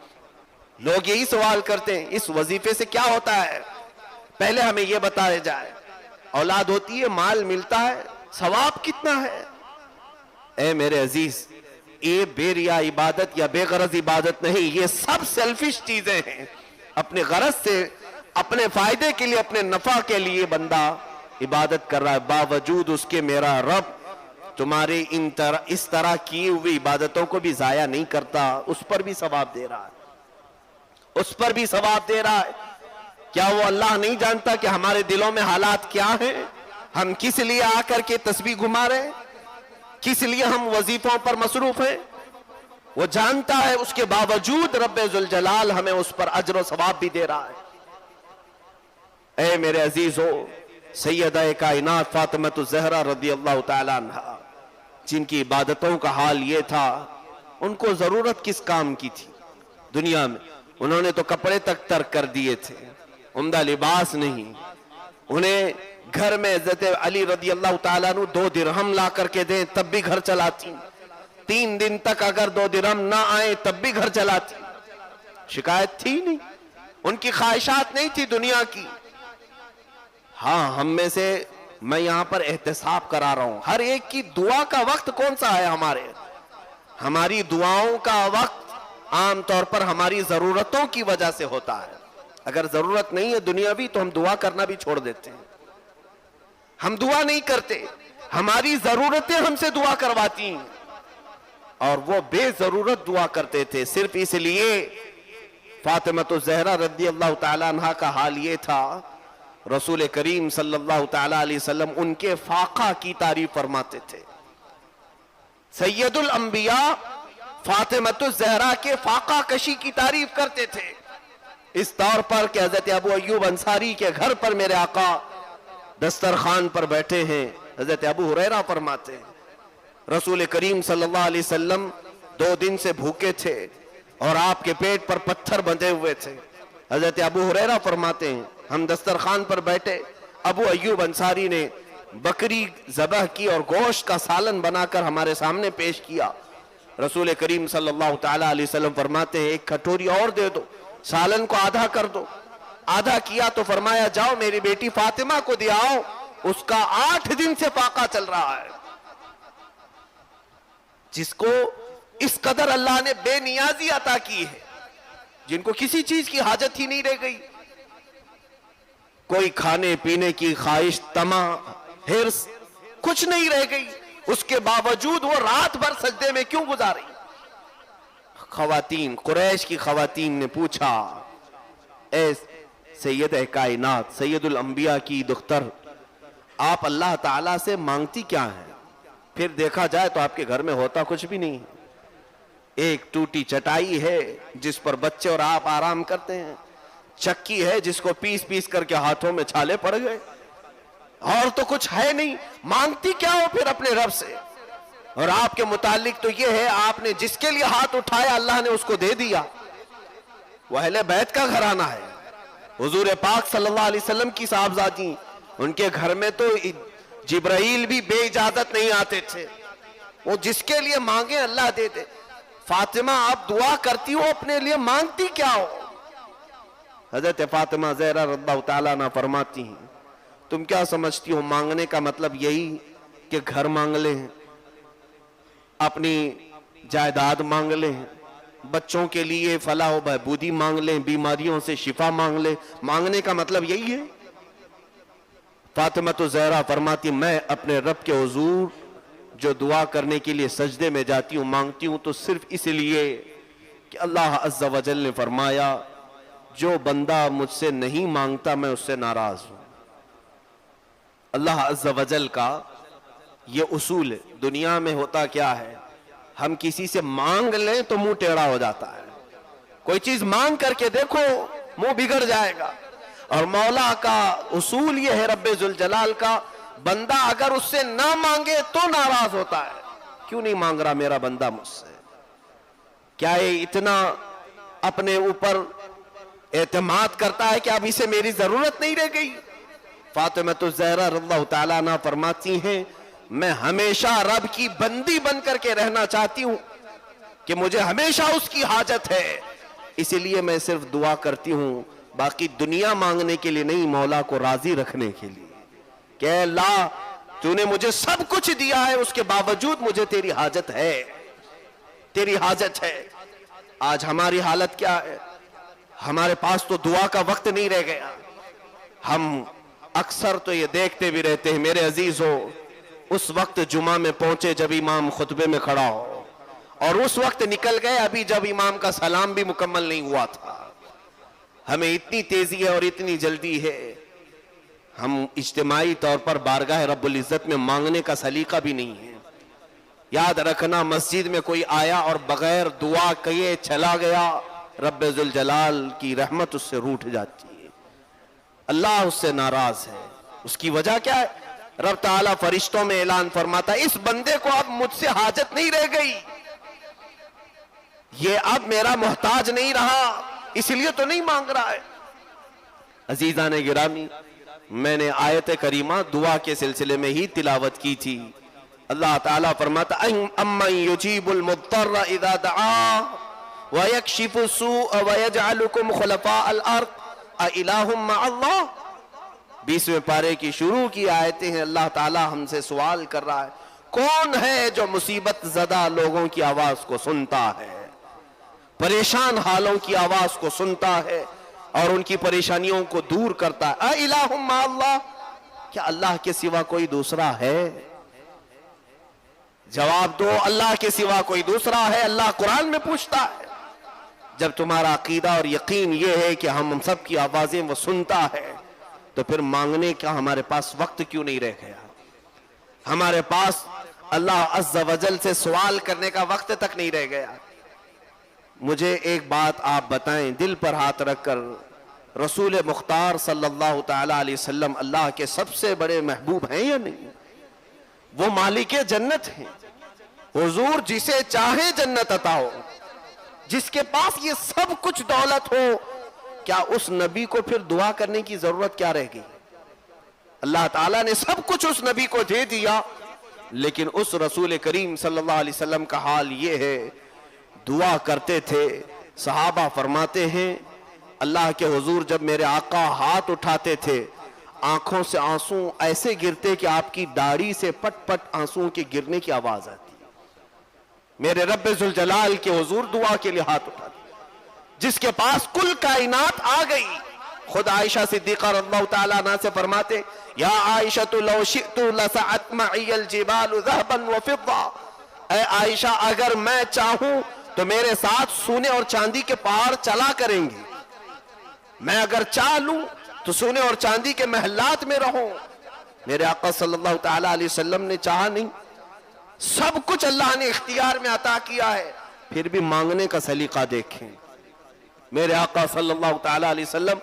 لوگ یہی سوال کرتے ہیں اس وظیفے سے کیا ہوتا ہے؟ پہلے ہمیں یہ بتایا جائے. اولاد ہوتی ہے، مال ملتا ہے، ثواب کتنا ہے؟ اے میرے عزیز، یہ بے ریا عبادت یا بے غرض عبادت نہیں، یہ سب سیلفش چیزیں ہیں. اپنے غرض سے، اپنے فائدے کے لیے، اپنے نفع کے لیے بندہ عبادت کر رہا ہے. باوجود اس کے میرا رب تمہاری اس طرح کی ہوئی عبادتوں کو بھی ضائع نہیں کرتا، اس پر بھی ثواب دے رہا ہے، اس پر بھی ثواب دے رہا ہے. کیا وہ اللہ نہیں جانتا کہ ہمارے دلوں میں حالات کیا ہیں؟ ہم کس لیے آ کر کے تسبیح گھما رہے ہیں؟ کس لیے ہم وظیفوں پر مصروف ہیں؟ وہ جانتا ہے، اس کے باوجود رب ذوالجلال ہمیں اس پر اجر و ثواب بھی دے رہا ہے. اے میرے عزیزو، سیدہ کائنات فاطمہ الزہرا رضی اللہ تعالیٰ عنہ، جن کی عبادتوں کا حال یہ تھا، ان کو ضرورت کس کام کی تھی دنیا میں؟ انہوں نے تو کپڑے تک ترک کر دیے تھے، عمدہ لباس نہیں. انہیں گھر میں حضرت علی رضی اللہ تعالیٰ عنہ 2 درہم لا کر کے دیں تب بھی گھر چلاتی. 3 دن تک اگر 2 درہم نہ آئے تب بھی گھر چلاتی. شکایت تھی نہیں، ان کی خواہشات نہیں تھی دنیا کی. ہاں، ہم میں سے میں یہاں پر احتساب کرا رہا ہوں، ہر ایک کی دعا کا وقت کون سا ہے؟ ہماری دعاؤں کا وقت عام طور پر ہماری ضرورتوں کی وجہ سے ہوتا ہے. اگر ضرورت نہیں ہے دنیاوی تو ہم دعا کرنا بھی چھوڑ دیتے ہیں. ہم دعا نہیں کرتے، ہماری ضرورتیں ہم سے دعا کرواتی ہیں. اور وہ بے ضرورت دعا کرتے تھے. صرف اس لیے فاطمہ الزہرا رضی اللہ تعالیٰ عنہ کا حال یہ تھا، رسول کریم صلی اللہ تعالیٰ علیہ وسلم ان کے فاقہ کی تعریف فرماتے تھے. سید الانبیاء فاطمہ الزہرا کے فاقہ کشی کی تعریف کرتے تھے، اس طور پر کہ حضرت ابو ایوب انصاری کے گھر پر میرے آقا دسترخوان پر بیٹھے ہیں. حضرت ابو ہریرہ فرماتے ہیں رسول کریم صلی اللہ علیہ وسلم 2 دن سے بھوکے تھے اور آپ کے پیٹ پر پتھر بندھے ہوئے تھے. حضرت ابو ہریرہ فرماتے ہیں ہم دسترخوان پر بیٹھے، ابو ایوب انصاری نے بکری ذبح کی اور گوشت کا سالن بنا کر ہمارے سامنے پیش کیا. رسول کریم صلی اللہ تعالیٰ علیہ وسلم فرماتے ہیں 1 کٹوری اور دے دو، سالن کو آدھا کر دو. آدھا کیا تو فرمایا جاؤ میری بیٹی فاطمہ کو دیا، اس کا 8 دن سے فاقہ چل رہا ہے. جس کو اس قدر اللہ نے بے نیازی عطا کی ہے، جن کو کسی چیز کی حاجت ہی نہیں رہ گئی، کوئی کھانے پینے کی خواہش، طمع، حرص کچھ نہیں رہ گئی، اس کے باوجود وہ رات بھر سجدے میں کیوں گزاری؟ خواتین، قریش کی خواتین نے پوچھا، اے سید کائنات، سید الانبیاء کی دختر، آپ اللہ تعالیٰ سے مانگتی کیا ہیں؟ پھر دیکھا جائے تو آپ کے گھر میں ہوتا کچھ بھی نہیں. ایک ٹوٹی چٹائی ہے جس پر بچے اور آپ آرام کرتے ہیں، چکی ہے جس کو پیس پیس کر کے ہاتھوں میں چھالے پڑ گئے، اور تو کچھ ہے نہیں. مانگتی کیا ہو پھر اپنے رب سے؟ اور آپ کے متعلق تو یہ ہے، آپ نے جس کے لیے ہاتھ اٹھایا اللہ نے اس کو دے دیا. وہ اہل بیت کا گھرانہ ہے، حضور پاک صلی اللہ علیہ وسلم کی صاحبزادی، ان کے گھر میں تو جبرائیل بھی بے اجازت نہیں آتے تھے. وہ جس کے لیے مانگے اللہ دے دے. فاطمہ آپ دعا کرتی ہو اپنے لیے، مانگتی کیا ہو؟ حضرت فاطمہ زہرا رضی اللہ تعالیٰ عنہ فرماتی ہیں تم کیا سمجھتی ہو مانگنے کا مطلب یہی کہ گھر مانگ لیں، اپنی جائیداد مانگ لیں، بچوں کے لیے فلاح و بہبودی مانگ لیں، بیماریوں سے شفا مانگ لیں؟ مانگنے کا مطلب یہی ہے؟ فاطمہ الزہرا فرماتی میں اپنے رب کے حضور جو دعا کرنے کے لیے سجدے میں جاتی ہوں، مانگتی ہوں، تو صرف اس لیے کہ اللہ عز و جل نے فرمایا جو بندہ مجھ سے نہیں مانگتا میں اس سے ناراض ہوں. اللہ عز و جل کا یہ اصول ہے. دنیا میں ہوتا کیا ہے، ہم کسی سے مانگ لیں تو منہ ٹیڑھا ہو جاتا ہے. کوئی چیز مانگ کر کے دیکھو منہ بگڑ جائے گا. اور مولا کا اصول یہ ہے، رب ذوالجلال کا، بندہ اگر اس سے نہ مانگے تو ناراض ہوتا ہے. کیوں نہیں مانگ رہا میرا بندہ مجھ سے؟ کیا یہ اتنا اپنے اوپر اعتماد کرتا ہے کہ اب اسے میری ضرورت نہیں رہ گئی؟ فاطمہ الزہرا رضی اللہ تعالیٰ عنہ فرماتی ہیں میں ہمیشہ رب کی بندی بن کر کے رہنا چاہتی ہوں کہ مجھے ہمیشہ اس کی حاجت ہے، اسی لیے میں صرف دعا کرتی ہوں، باقی دنیا مانگنے کے لیے نہیں، مولا کو راضی رکھنے کے لیے کہ اے اللہ تو نے مجھے سب کچھ دیا ہے، اس کے باوجود مجھے تیری حاجت ہے، تیری حاجت ہے۔ آج ہماری حالت کیا ہے؟ ہمارے پاس تو دعا کا وقت نہیں رہ گیا۔ ہم اکثر تو یہ دیکھتے بھی رہتے ہیں میرے عزیزو، اس وقت جمعہ میں پہنچے جب امام خطبے میں کھڑا ہو، اور اس وقت نکل گئے ابھی جب امام کا سلام بھی مکمل نہیں ہوا تھا۔ ہمیں اتنی تیزی ہے اور اتنی جلدی ہے، ہم اجتماعی طور پر بارگاہ رب العزت میں مانگنے کا سلیقہ بھی نہیں ہے۔ یاد رکھنا، مسجد میں کوئی آیا اور بغیر دعا کیے چلا گیا، رب ذوالجلال کی رحمت اس سے روٹھ جاتی ہے، اللہ اس سے ناراض ہے۔ اس کی وجہ کیا ہے؟ رب تعالیٰ فرشتوں میں اعلان فرماتا ہے اس بندے کو اب مجھ سے حاجت نہیں رہ گئی، یہ اب میرا محتاج نہیں رہا، اس لیے تو نہیں مانگ رہا ہے۔ عزیزان گرامی، میں نے آیت کریمہ دعا کے سلسلے میں ہی تلاوت کی تھی۔ اللہ تعالیٰ فرماتا امن یجیب المضطر اذا دعا ویکشف السوء ویجعلکم خلفاء الارض االہ مع اللہ۔ 20ویں پارے کی شروع کی آیتیں ہیں، اللہ تعالیٰ ہم سے سوال کر رہا ہے کون ہے جو مصیبت زدہ لوگوں کی آواز کو سنتا ہے، پریشان حالوں کی آواز کو سنتا ہے اور ان کی پریشانیوں کو دور کرتا ہے۔ االہ مع اللہ، کیا اللہ کے سوا کوئی دوسرا ہے؟ جواب دو، اللہ کے سوا کوئی دوسرا ہے؟ اللہ قرآن میں پوچھتا ہے۔ جب تمہارا عقیدہ اور یقین یہ ہے کہ ہم سب کی آوازیں وہ سنتا ہے، تو پھر مانگنے کا ہمارے پاس وقت کیوں نہیں رہ گیا؟ ہمارے پاس اللہ عز و جل سے سوال کرنے کا وقت تک نہیں رہ گیا۔ مجھے ایک بات آپ بتائیں دل پر ہاتھ رکھ کر، رسول مختار صلی اللہ تعالی علیہ وسلم اللہ کے سب سے بڑے محبوب ہیں یا نہیں؟ وہ مالک جنت ہیں، حضور جسے چاہے جنت عطا ہو، جس کے پاس یہ سب کچھ دولت ہو، کیا اس نبی کو پھر دعا کرنے کی ضرورت کیا رہ گئی؟ اللہ تعالیٰ نے سب کچھ اس نبی کو دے دیا، لیکن اس رسول کریم صلی اللہ علیہ وسلم کا حال یہ ہے، دعا کرتے تھے۔ صحابہ فرماتے ہیں اللہ کے حضور جب میرے آقا ہاتھ اٹھاتے تھے، آنکھوں سے آنسو ایسے گرتے کہ آپ کی داڑھی سے پٹ پٹ آنسوں کے گرنے کی آواز آتی۔ میرے رب ذوالجلال کے حضور دعا کے لیے ہاتھ اٹھاتے، جس کے پاس کل کائنات آ گئی۔ خود عائشہ صدیقہ رضی اللہ تعالیٰ عنہ سے فرماتے یا عائشہ لو شئت لسعت معی الجبال ذهبا وفضة، اے عائشہ اگر میں چاہوں تو میرے ساتھ سونے اور چاندی کے پہاڑ چلا کریں گے، میں اگر چاہ لوں تو سونے اور چاندی کے محلات میں رہوں۔ میرے آقا صلی اللہ تعالیٰ علیہ وسلم نے چاہا نہیں، سب کچھ اللہ نے اختیار میں عطا کیا ہے، پھر بھی مانگنے کا سلیقہ دیکھیں۔ میرے آقا صلی اللہ تعالیٰ علیہ وسلم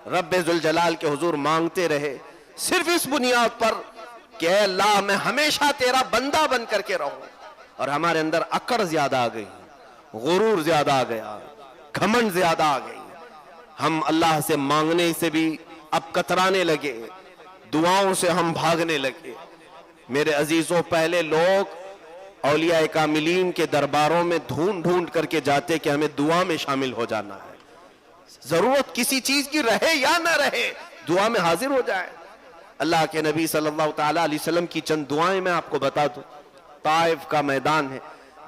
رب ذوالجلال کے حضور مانگتے رہے، صرف اس بنیاد پر کہ اے اللہ میں ہمیشہ تیرا بندہ بن کر کے رہوں۔ اور ہمارے اندر اکڑ زیادہ آ گئی، غرور زیادہ آ گیا، گھمنڈ زیادہ آ گئی، ہم اللہ سے مانگنے سے بھی اب کترانے لگے، دعاؤں سے ہم بھاگنے لگے۔ میرے عزیزوں، پہلے لوگ اولیاء کاملین کے درباروں میں ڈھونڈ ڈھونڈ کر کے جاتے کہ ہمیں دعا میں شامل ہو جانا ہے، ضرورت کسی چیز کی رہے یا نہ رہے دعا میں حاضر ہو جائے۔ اللہ کے نبی صلی اللہ تعالیٰ علیہ وسلم کی چند دعائیں میں آپ کو بتا دوں۔ طائف کا میدان ہے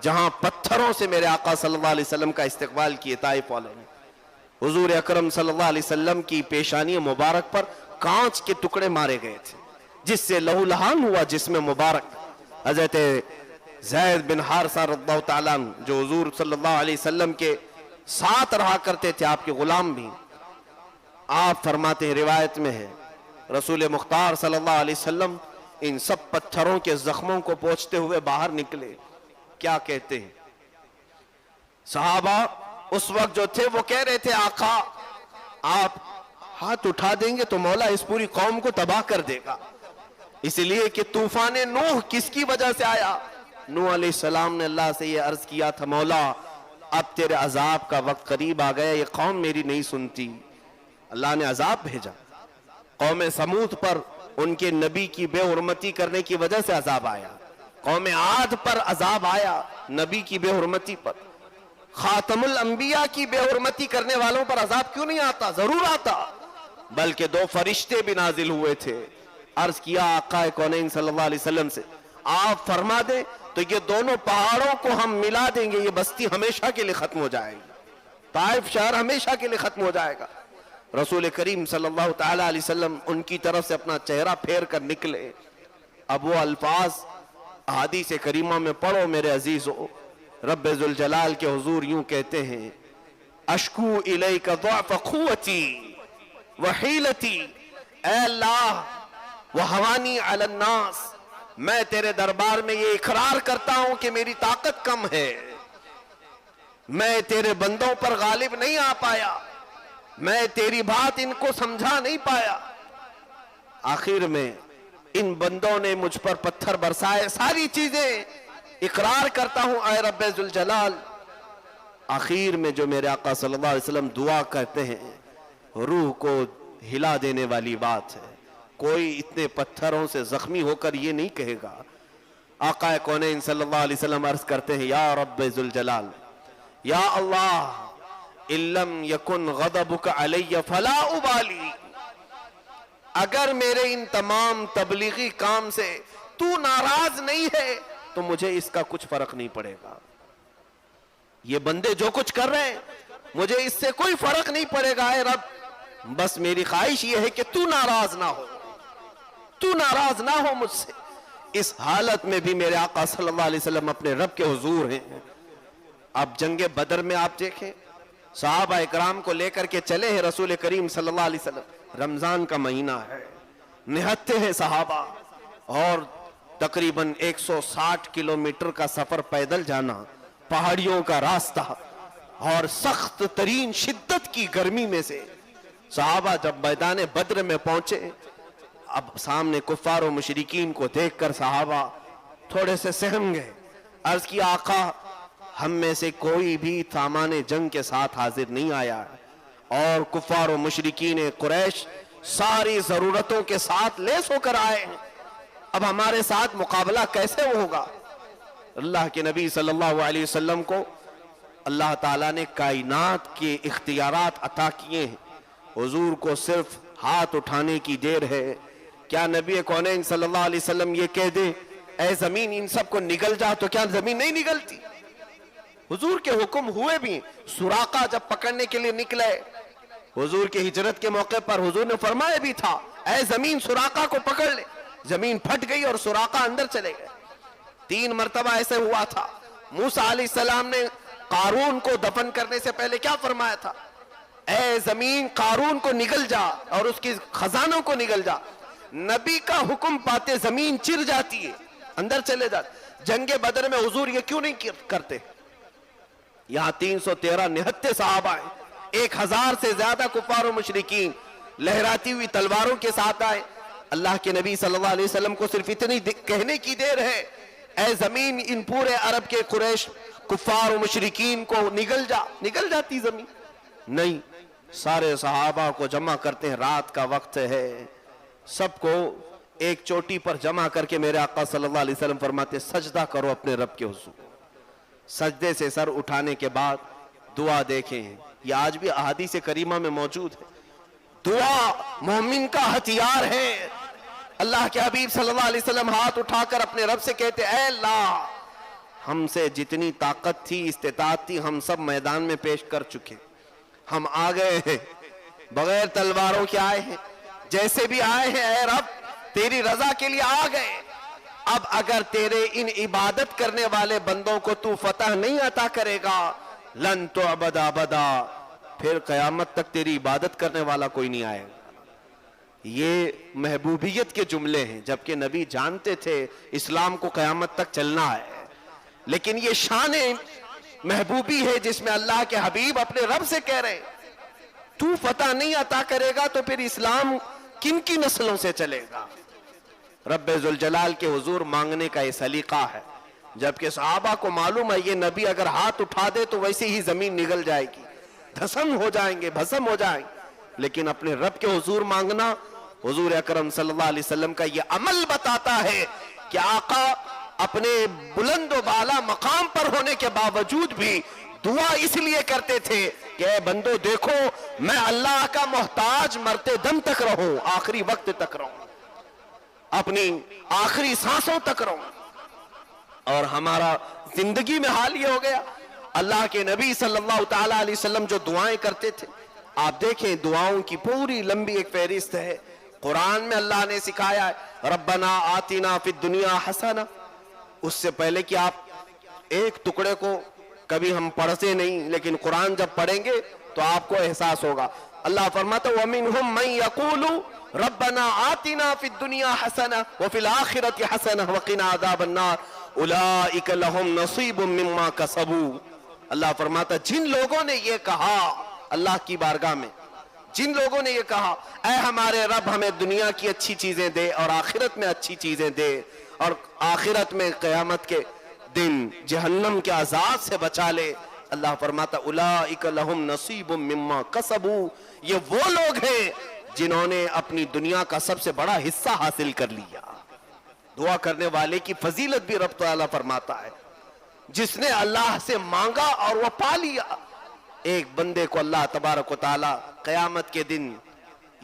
جہاں پتھروں سے میرے آقا صلی اللہ علیہ وسلم کا استقبال کیے طائف والوں نے۔ حضور اکرم صلی اللہ علیہ وسلم کی پیشانی مبارک پر کانچ کے ٹکڑے مارے گئے تھے، جس سے لہو لہان ہوا جسم مبارک۔ حضرت زید بن حارثہ رضی اللہ تعالیٰ عنہ جو حضور صلی اللہ علیہ وسلم کے ساتھ رہا کرتے تھے، آپ کے غلام بھی، آپ فرماتے ہیں روایت میں ہے رسول مختار صلی اللہ علیہ وسلم ان سب پتھروں کے زخموں کو پوچھتے ہوئے باہر نکلے۔ کیا کہتے ہیں صحابہ اس وقت جو تھے؟ وہ کہہ رہے تھے آقا آپ ہاتھ اٹھا دیں گے تو مولا اس پوری قوم کو تباہ کر دے گا، اس لیے کہ طوفان نوح کس کی وجہ سے آیا؟ نوح علیہ السلام نے اللہ سے یہ عرض کیا تھا مولا اب تیرے عذاب کا وقت قریب آ گیا، یہ قوم میری نہیں سنتی۔ اللہ نے عذاب بھیجا، قوم سمود پر ان کے نبی کی بے حرمتی کرنے کی وجہ سے عذاب آیا. قوم عاد پر عذاب آیا نبی کی بے حرمتی پر. خاتم الانبیاء کی بے حرمتی کرنے والوں پر عذاب کیوں نہیں آتا؟ ضرور آتا. بلکہ 2 فرشتے بھی نازل ہوئے تھے. عرض کیا آقا کونین صلی اللہ علیہ وسلم سے آپ فرما دیں تو یہ دونوں پہاڑوں کو ہم ملا دیں گے, یہ بستی ہمیشہ کے لیے ختم ہو جائے گی, طائف شہر ہمیشہ کے لیے ختم ہو جائے گا. رسول کریم صلی اللہ تعالی علیہ وسلم ان کی طرف سے اپنا چہرہ پھیر کر نکلے. اب وہ الفاظ احادیث کریمہ میں پڑھو میرے عزیزو. رب ذوالجلال کے حضور یوں کہتے ہیں اشکو الیک ضعف قوتی وحیلتی, اے اللہ وحوانی علی الناس, میں تیرے دربار میں یہ اقرار کرتا ہوں کہ میری طاقت کم ہے, میں تیرے بندوں پر غالب نہیں آ پایا, میں تیری بات ان کو سمجھا نہیں پایا. آخر میں ان بندوں نے مجھ پر پتھر برسائے, ساری چیزیں اقرار کرتا ہوں اے رب ذوالجلال. آخر میں جو میرے آقا صلی اللہ علیہ وسلم دعا کرتے ہیں روح کو ہلا دینے والی بات ہے. کوئی اتنے پتھروں سے زخمی ہو کر یہ نہیں کہے گا. آقا کونین صلی اللہ علیہ وسلم عرض کرتے ہیں یا رب ذوالجلال, یا اللہ ان لم یکن غضبک علی فلا ابالی, اگر میرے ان تمام تبلیغی کام سے تو ناراض نہیں ہے تو مجھے اس کا کچھ فرق نہیں پڑے گا. یہ بندے جو کچھ کر رہے ہیں مجھے اس سے کوئی فرق نہیں پڑے گا اے رب, بس میری خواہش یہ ہے کہ تو ناراض نہ ہو, تو ناراض نہ ہو مجھ سے. اس حالت میں بھی میرے آقا صلی اللہ علیہ وسلم اپنے رب کے حضور ہیں. اب جنگ بدر میں آپ دیکھیں صحابہ اکرام کو لے کر کے چلے ہیں رسول کریم صلی اللہ علیہ وسلم. رمضان کا مہینہ ہے, نہتے ہیں صحابہ, اور تقریباً 160 کلومیٹر کا سفر پیدل جانا, پہاڑیوں کا راستہ, اور سخت ترین شدت کی گرمی میں سے صحابہ جب میدان بدر میں پہنچے, اب سامنے کفار و مشرکین کو دیکھ کر صحابہ تھوڑے سے سہم گئے. عرض کی آقا ہم میں سے کوئی بھی سامان جنگ کے ساتھ حاضر نہیں آیا, اور کفار و مشرکین قریش ساری ضرورتوں کے ساتھ لیس ہو کر آئے ہیں, اب ہمارے ساتھ مقابلہ کیسے ہوگا؟ اللہ کے نبی صلی اللہ علیہ وسلم کو اللہ تعالیٰ نے کائنات کے اختیارات عطا کیے ہیں. حضور کو صرف ہاتھ اٹھانے کی دیر ہے. کیا نبی کونین صلی اللہ علیہ وسلم یہ کہہ دے اے زمین ان سب کو نگل جا, تو کیا زمین نہیں نگلتی؟ حضور کے حکم ہوئے بھی. سراقہ جب پکڑنے کے لیے نکلے حضور کی ہجرت کے موقع پر حضور نے فرمایا بھی تھا اے زمین سراقہ کو پکڑ لے. زمین پھٹ گئی اور سراقہ اندر چلے گئے. 3 مرتبہ ایسے ہوا تھا. موسیٰ علیہ السلام نے قارون کو دفن کرنے سے پہلے کیا فرمایا تھا؟ اے زمین قارون کو نگل جا اور اس کی خزانوں کو نگل جا. نبی کا حکم پاتے زمین چر جاتی ہے, اندر چلے جاتے. جنگ بدر میں حضور یہ کیوں نہیں کرتے؟ یہاں 313 نہتے صحابہ ہیں, 1000 سے زیادہ کفار و مشرکین لہراتی ہوئی تلواروں کے ساتھ آئے. اللہ کے نبی صلی اللہ علیہ وسلم کو صرف اتنی کہنے کی دیر ہے اے زمین ان پورے عرب کے قریش کفار و مشرکین کو نگل جا. نگل جاتی زمین نہیں. سارے صحابہ کو جمع کرتے ہیں, رات کا وقت ہے, سب کو ایک چوٹی پر جمع کر کے میرے آقا صلی اللہ علیہ وسلم فرماتے سجدہ کرو اپنے رب کے حضور. سجدے سے سر اٹھانے کے بعد دعا دیکھیں, یہ آج بھی احادیث کریمہ میں موجود ہے. دعا مومن کا ہتھیار ہے. اللہ کے حبیب صلی اللہ علیہ وسلم ہاتھ اٹھا کر اپنے رب سے کہتے اے اللہ ہم سے جتنی طاقت تھی استطاعت تھی ہم سب میدان میں پیش کر چکے, ہم آ گئے ہیں, بغیر تلواروں کے آئے ہیں, جیسے بھی آئے ہیں اے رب تیری رضا کے لیے آ گئے. اب اگر تیرے ان عبادت کرنے والے بندوں کو تو فتح نہیں عطا کرے گا لن تعبد ابدا, پھر قیامت تک تیری عبادت کرنے والا کوئی نہیں آئے گا. یہ محبوبیت کے جملے ہیں, جبکہ نبی جانتے تھے اسلام کو قیامت تک چلنا ہے, لیکن یہ شان محبوبی ہے جس میں اللہ کے حبیب اپنے رب سے کہہ رہے تو فتح نہیں عطا کرے گا تو پھر اسلام کن کی نسلوں سے چلے گا. رب ذوالجلال کے حضور مانگنے کا یہ سلیقہ ہے, جبکہ صحابہ کو معلوم ہے یہ نبی اگر ہاتھ اٹھا دے تو ویسے ہی زمین نگل جائے گی, دھسم ہو جائیں گے, بھسم ہو جائیں گے, لیکن اپنے رب کے حضور مانگنا حضور اکرم صلی اللہ علیہ وسلم کا یہ عمل بتاتا ہے کہ آقا اپنے بلند و بالا مقام پر ہونے کے باوجود بھی دعا اس لیے کرتے تھے کہ اے بندو دیکھو میں اللہ کا محتاج مرتے دم تک رہوں، آخری وقت تک رہوں، اپنی آخری سانسوں تک رہوں۔ اور ہمارا زندگی میں حال یہ ہو گیا، اللہ کے نبی صلی اللہ تعالی علیہ وسلم جو دعائیں کرتے تھے، آپ دیکھیں دعاؤں کی پوری لمبی ایک فہرست ہے، قرآن میں اللہ نے سکھایا ہے ربنا آتنا فی الدنیا حسنہ۔ اس سے پہلے کہ آپ ایک ٹکڑے کو کبھی ہم پڑھتے نہیں، لیکن قرآن جب پڑھیں گے تو آپ کو احساس ہوگا۔ اللہ فرماتا وَمِنْهُمْ مَنْ يَقُولُ رَبَّنَا آتِنَا فِي الدُّنْيَا حَسَنَةً وَفِي الْآخِرَةِ حَسَنَةً وَقِنَا عَذَابَ النَّارِ أُولَئِكَ لَهُمْ نَصِيبٌ مِّمَّا كَسَبُوا۔ اللہ فرماتا جن لوگوں نے یہ کہا اللہ کی بارگاہ میں، جن لوگوں نے یہ کہا اے ہمارے رب ہمیں دنیا کی اچھی چیزیں دے اور آخرت میں اچھی چیزیں دے، اور آخرت میں قیامت کے دن جہنم کے عذاب سے بچا لے، اللہ فرماتا اولئک لہم نصیب مما کسبوا، یہ وہ لوگ ہیں جنہوں نے اپنی دنیا کا سب سے بڑا حصہ حاصل کر لیا۔ دعا کرنے والے کی فضیلت بھی رب تعالیٰ فرماتا ہے، جس نے اللہ سے مانگا اور وہ پا لیا۔ ایک بندے کو اللہ تبارک و تعالیٰ قیامت کے دن،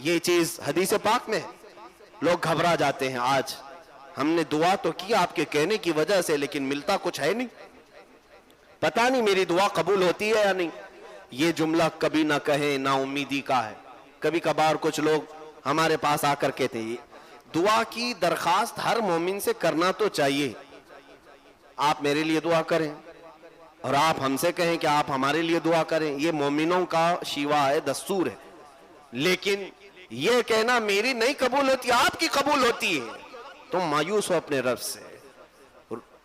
یہ چیز حدیث پاک میں ہے، لوگ گھبرا جاتے ہیں آج ہم نے دعا تو کی آپ کے کہنے کی وجہ سے لیکن ملتا کچھ ہے نہیں، پتہ نہیں میری دعا قبول ہوتی ہے یا نہیں۔ یہ جملہ کبھی نہ کہیں، نا امیدی کا ہے۔ کبھی کبھار کچھ لوگ ہمارے پاس آ کر کہتے ہیں دعا کی درخواست ہر مومن سے کرنا تو چاہیے، آپ میرے لیے دعا کریں اور آپ ہم سے کہیں کہ آپ ہمارے لیے دعا کریں، یہ مومنوں کا شیوا ہے، دستور ہے، لیکن یہ کہنا میری نہیں قبول ہوتی آپ کی قبول ہوتی ہے، تم مایوس ہو اپنے رب سے،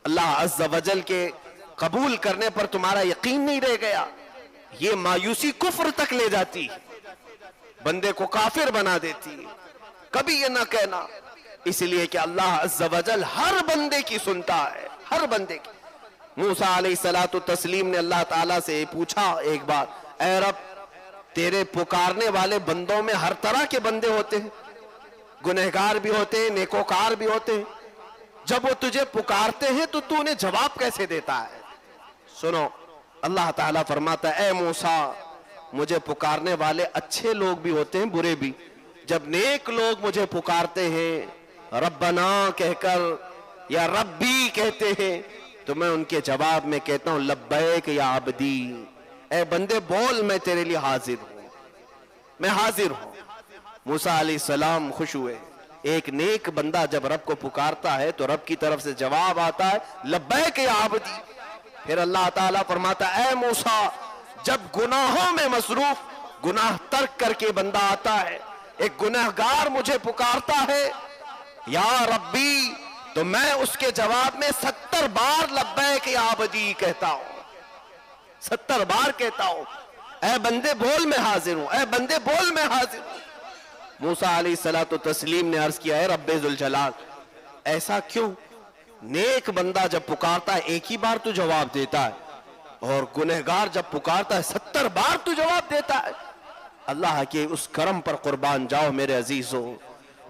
اللہ عز و جل کے قبول کرنے پر تمہارا یقین نہیں رہ گیا، یہ مایوسی کفر تک لے جاتی، بندے کو کافر بنا دیتی۔ کبھی یہ نہ کہنا، اس لیے کہ اللہ عز و جل ہر بندے کی سنتا ہے، ہر بندے کی۔ موسیٰ علیہ السلام نے اللہ تعالیٰ سے پوچھا ایک بار، اے رب تیرے پکارنے والے بندوں میں ہر طرح کے بندے ہوتے ہیں، گنہگار بھی ہوتے ہیں، نیکوکار بھی ہوتے ہیں، جب وہ تجھے پکارتے ہیں تو تو انہیں جواب کیسے دیتا ہے؟ سنو، اللہ تعالیٰ فرماتا ہے اے موسیٰ مجھے پکارنے والے اچھے لوگ بھی ہوتے ہیں، برے بھی، جب نیک لوگ مجھے پکارتے ہیں ربنا کہہ کر یا ربی کہتے ہیں تو میں ان کے جواب میں کہتا ہوں لبیک یا عبدی، اے بندے بول میں تیرے لیے حاضر ہوں، میں حاضر ہوں۔ موسیٰ علیہ السلام خوش ہوئے، ایک نیک بندہ جب رب کو پکارتا ہے تو رب کی طرف سے جواب آتا ہے لبیک یا عبدی۔ پھر اللہ تعالیٰ فرماتا ہے اے موسیٰ جب گناہوں میں مصروف گناہ ترک کر کے بندہ آتا ہے، ایک گناہگار مجھے پکارتا ہے یا ربی، تو میں اس کے جواب میں 70 بار لبیک یا عبدی کہتا ہوں، 70 بار کہتا ہوں، اے بندے بول میں حاضر ہوں، اے بندے بول میں حاضر ہوں۔ موسیٰ علیہ السلام نے عرض کیا ہے رب ذوالجلال ایسا کیوں؟ نیک بندہ جب پکارتا ہے ایک ہی بار تو جواب دیتا ہے، اور گنہگار جب پکارتا ہے 70 بار تو جواب دیتا ہے۔ اللہ کے اس کرم پر قربان جاؤ میرے عزیزو،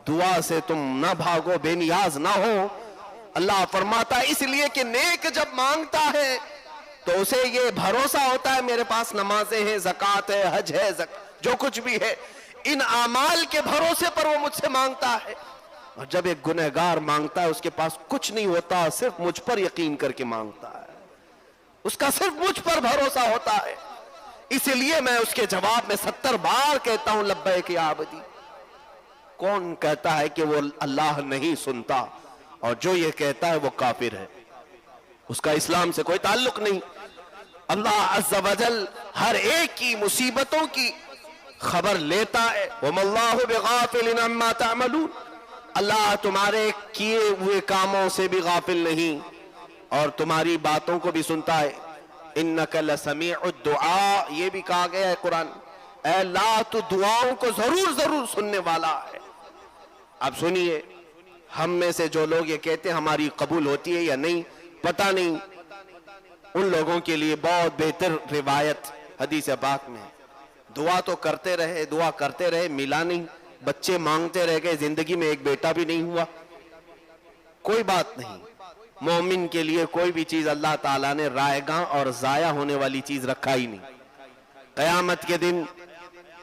دعا سے تم نہ بھاگو، بے نیاز نہ ہو۔ اللہ فرماتا ہے اس لیے کہ نیک جب مانگتا ہے تو اسے یہ بھروسہ ہوتا ہے میرے پاس نمازیں ہیں، زکوٰۃ ہے، حج ہے، جو کچھ بھی ہے، ان اعمال کے بھروسے پر وہ مجھ سے مانگتا ہے۔ اور جب ایک گنہگار مانگتا ہے اس کے پاس کچھ نہیں ہوتا، صرف مجھ پر یقین کر کے مانگتا ہے، اس کا صرف مجھ پر بھروسہ ہوتا ہے، اس لیے میں اس کے جواب میں 70 بار کہتا ہوں لبیک یا عبدی۔ کون کہتا ہے کہ وہ اللہ نہیں سنتا؟ اور جو یہ کہتا ہے وہ کافر ہے، اس کا اسلام سے کوئی تعلق نہیں۔ اللہ عز و جل ہر ایک کی مصیبتوں کی خبر لیتا ہے، وَمَا اللَّهُ بِغَافِلٍ عَمَّا تَعْمَلُونَ، اللہ تمہارے کیے ہوئے کاموں سے بھی غافل نہیں اور تمہاری باتوں کو بھی سنتا ہے۔ اِنَّكَ لَسَمِيعُ الدُّعَاء، یہ بھی کہا گیا ہے قرآن، اے اللہ تو دعاؤں کو ضرور سننے والا ہے۔ اب سنیے، ہم میں سے جو لوگ یہ کہتے ہیں ہماری قبول ہوتی ہے یا نہیں پتہ نہیں، ان لوگوں کے لیے بہت بہتر روایت حدیث پاک میں ہے، دعا تو کرتے رہے، دعا کرتے رہے، ملا نہیں، بچے مانگتے رہ گئے، زندگی میں ایک بیٹا بھی نہیں ہوا، کوئی بات نہیں، مومن کے لیے کوئی بھی چیز اللہ تعالیٰ نے رائے گاں اور ضائع ہونے والی چیز رکھا ہی نہیں۔ قیامت کے دن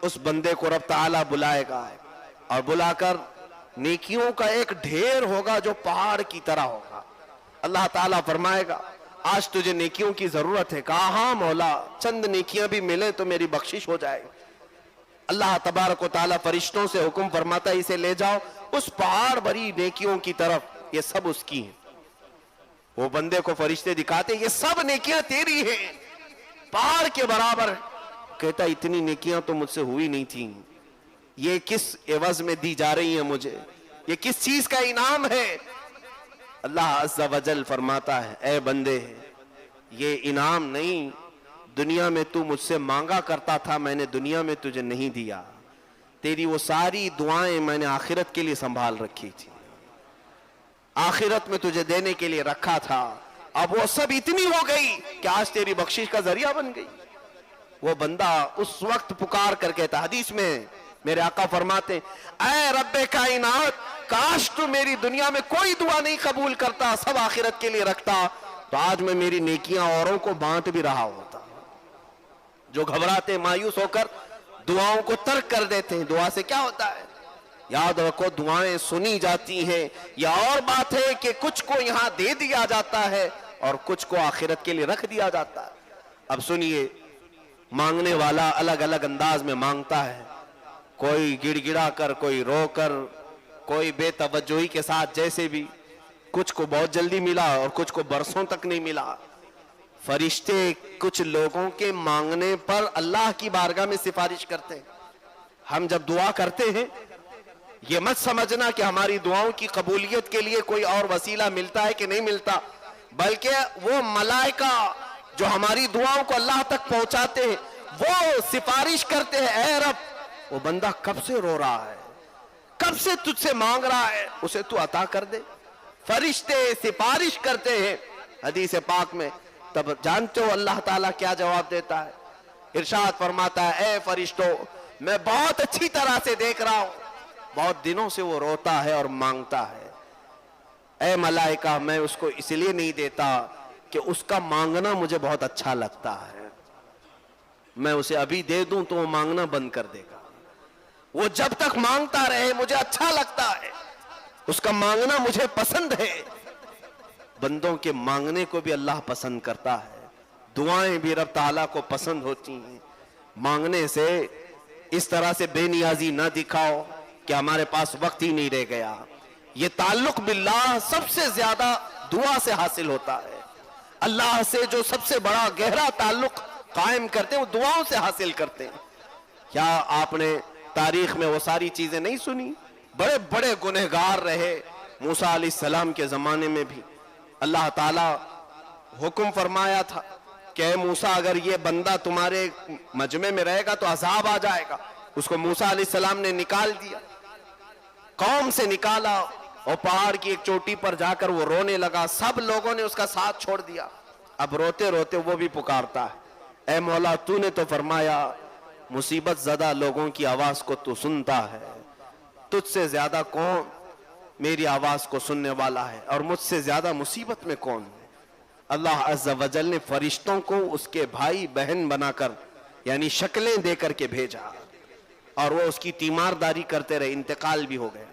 اس بندے کو رب تعالیٰ بلائے گا اور بلا کر نیکیوں کا ایک ڈھیر ہوگا جو پہاڑ کی طرح ہوگا۔ اللہ تعالیٰ فرمائے گا آج تجھے نیکیوں کی ضرورت ہے؟ کہا ہاں مولا، چند نیکیاں بھی ملے تو میری بخشش ہو جائے۔ اللہ تبارک و تعالیٰ فرشتوں سے حکم فرماتا ہے اسے لے جاؤ اس پہاڑ بھری نیکیوں کی طرف، یہ سب اس کی ہیں۔ وہ بندے کو فرشتے دکھاتے یہ سب نیکیاں تیری ہیں، پہاڑ کے برابر۔ کہتا اتنی نیکیاں تو مجھ سے ہوئی نہیں تھیں، یہ کس عوض میں دی جا رہی ہیں مجھے، یہ کس چیز کا انعام ہے؟ اللہ عز و جل فرماتا ہے اے بندے یہ انعام نہیں، دنیا میں تو مجھ سے مانگا کرتا تھا، میں نے دنیا میں تجھے نہیں دیا، تیری وہ ساری دعائیں میں نے آخرت کے لیے سنبھال رکھی تھی، آخرت میں تجھے دینے کے لیے رکھا تھا، اب وہ سب اتنی ہو گئی کہ آج تیری بخشش کا ذریعہ بن گئی۔ وہ بندہ اس وقت پکار کر کہتا، حدیث میں میرے آقا فرماتے اے رب کائنات کاش تو میری دنیا میں کوئی دعا نہیں قبول کرتا، سب آخرت کے لیے رکھتا، تو آج میں میری نیکیاں اوروں کو بانٹ بھی رہا ہوتا۔ جو گھبراتے مایوس ہو کر دعاؤں کو ترک کر دیتے ہیں، دعا سے کیا ہوتا ہے؟ یاد رکھو دعائیں سنی جاتی ہیں، یہ اور بات ہے کہ کچھ کو یہاں دے دیا جاتا ہے اور کچھ کو آخرت کے لیے رکھ دیا جاتا ہے۔ اب سنیے، مانگنے والا الگ الگ انداز میں مانگتا ہے، کوئی گڑ گڑا کر، کوئی رو کر، کوئی بے توجہی کے ساتھ، جیسے بھی، کچھ کو بہت جلدی ملا اور کچھ کو برسوں تک نہیں ملا۔ فرشتے کچھ لوگوں کے مانگنے پر اللہ کی بارگاہ میں سفارش کرتے ہیں۔ ہم جب دعا کرتے ہیں یہ مت سمجھنا کہ ہماری دعاؤں کی قبولیت کے لیے کوئی اور وسیلہ ملتا ہے کہ نہیں ملتا، بلکہ وہ ملائکہ جو ہماری دعاؤں کو اللہ تک پہنچاتے ہیں وہ سفارش کرتے ہیں اے رب وہ بندہ کب سے رو رہا ہے، کب سے تجھ سے مانگ رہا ہے، اسے تو عطا کر دے۔ فرشتے سفارش کرتے ہیں حدیث پاک میں، تب جانتے ہو اللہ تعالیٰ کیا جواب دیتا ہے؟ ارشاد فرماتا ہے اے فرشتو میں بہت اچھی طرح سے دیکھ رہا ہوں، بہت دنوں سے وہ روتا ہے اور مانگتا ہے، اے ملائکہ میں اس کو اس لیے نہیں دیتا کہ اس کا مانگنا مجھے بہت اچھا لگتا ہے، میں اسے ابھی دے دوں تو وہ مانگنا بند کر دے گا، وہ جب تک مانگتا رہے مجھے اچھا لگتا ہے، اس کا مانگنا مجھے پسند ہے۔ بندوں کے مانگنے کو بھی اللہ پسند کرتا ہے، دعائیں بھی رب تعالیٰ کو پسند ہوتی ہیں۔ مانگنے سے اس طرح سے بے نیازی نہ دکھاؤ کہ ہمارے پاس وقت ہی نہیں رہ گیا، یہ تعلق باللہ سب سے زیادہ دعا سے حاصل ہوتا ہے۔ اللہ سے جو سب سے بڑا گہرا تعلق قائم کرتے ہیں وہ دعاؤں سے حاصل کرتے ہیں۔ کیا آپ نے تاریخ میں وہ ساری چیزیں نہیں سنی؟ بڑے بڑے گنہگار رہے موسیٰ علیہ السلام کے زمانے میں بھی، اللہ تعالیٰ حکم فرمایا تھا کہ اے موسیٰ اگر یہ بندہ تمہارے مجمع میں رہے گا تو عذاب آ جائے گا، اس کو موسیٰ علیہ السلام نے نکال دیا، قوم سے نکالا اور پہاڑ کی ایک چوٹی پر جا کر وہ رونے لگا، سب لوگوں نے اس کا ساتھ چھوڑ دیا، اب روتے روتے وہ بھی پکارتا ہے اے مولا تو نے تو فرمایا مصیبت زدہ لوگوں کی آواز کو تو سنتا ہے، تجھ سے زیادہ کون میری آواز کو سننے والا ہے اور مجھ سے زیادہ مصیبت میں کون ہے؟ اللہ عز و جل نے فرشتوں کو اس کے بھائی بہن بنا کر یعنی شکلیں دے کر کے بھیجا اور وہ اس کی تیمارداری کرتے رہے، انتقال بھی ہو گیا۔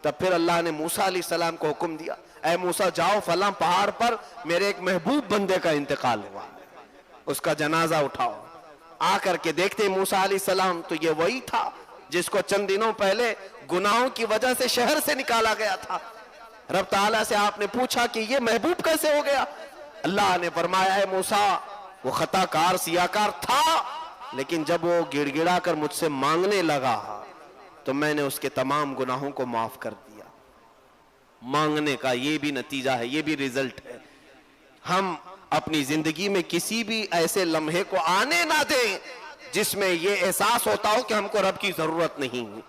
تب پھر اللہ نے موسیٰ علیہ السلام کو حکم دیا اے موسیٰ جاؤ فلاں پہاڑ پر میرے ایک محبوب بندے کا انتقال ہوا، اس کا جنازہ اٹھاؤ۔ آ کر کے دیکھتے موسیٰ علیہ السلام تو یہ وہی تھا جس کو چند دنوں پہلے گناہوں کی وجہ سے شہر سے نکالا گیا تھا۔ رب تعالیٰ سے آپ نے پوچھا کہ یہ محبوب کیسے ہو گیا؟ اللہ نے فرمایا ہے موسیٰ وہ خطا کار سیاکار تھا، لیکن جب وہ گڑ گڑا کر مجھ سے مانگنے لگا تو میں نے اس کے تمام گناہوں کو معاف کر دیا۔ مانگنے کا یہ بھی نتیجہ ہے، یہ بھی رزلٹ ہے۔ ہم اپنی زندگی میں کسی بھی ایسے لمحے کو آنے نہ دیں جس میں یہ احساس ہوتا ہو کہ ہم کو رب کی ضرورت نہیں۔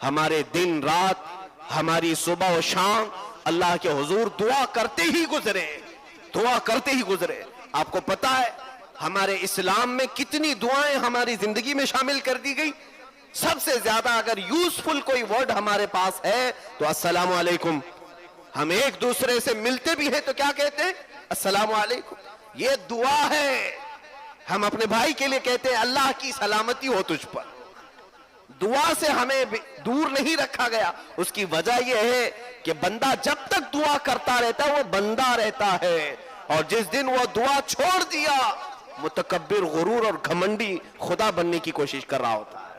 ہمارے دن رات، ہماری صبح و شام اللہ کے حضور دعا کرتے ہی گزرے، دعا کرتے ہی گزرے۔ آپ کو پتا ہے ہمارے اسلام میں کتنی دعائیں ہماری زندگی میں شامل کر دی گئی؟ سب سے زیادہ اگر یوزفل کوئی ورڈ ہمارے پاس ہے تو السلام علیکم. ہم ایک دوسرے سے ملتے بھی ہیں تو کیا کہتے ہیں؟ السلام علیکم. یہ دعا ہے. ہم اپنے بھائی کے لیے کہتے ہیں اللہ کی سلامتی ہو تجھ پر. دعا سے ہمیں دور نہیں رکھا گیا. اس کی وجہ یہ ہے کہ بندہ جب تک دعا کرتا رہتا ہے وہ بندہ رہتا ہے، اور جس دن وہ دعا چھوڑ دیا متکبر، غرور اور گھمنڈی خدا بننے کی کوشش کر رہا ہوتا ہے.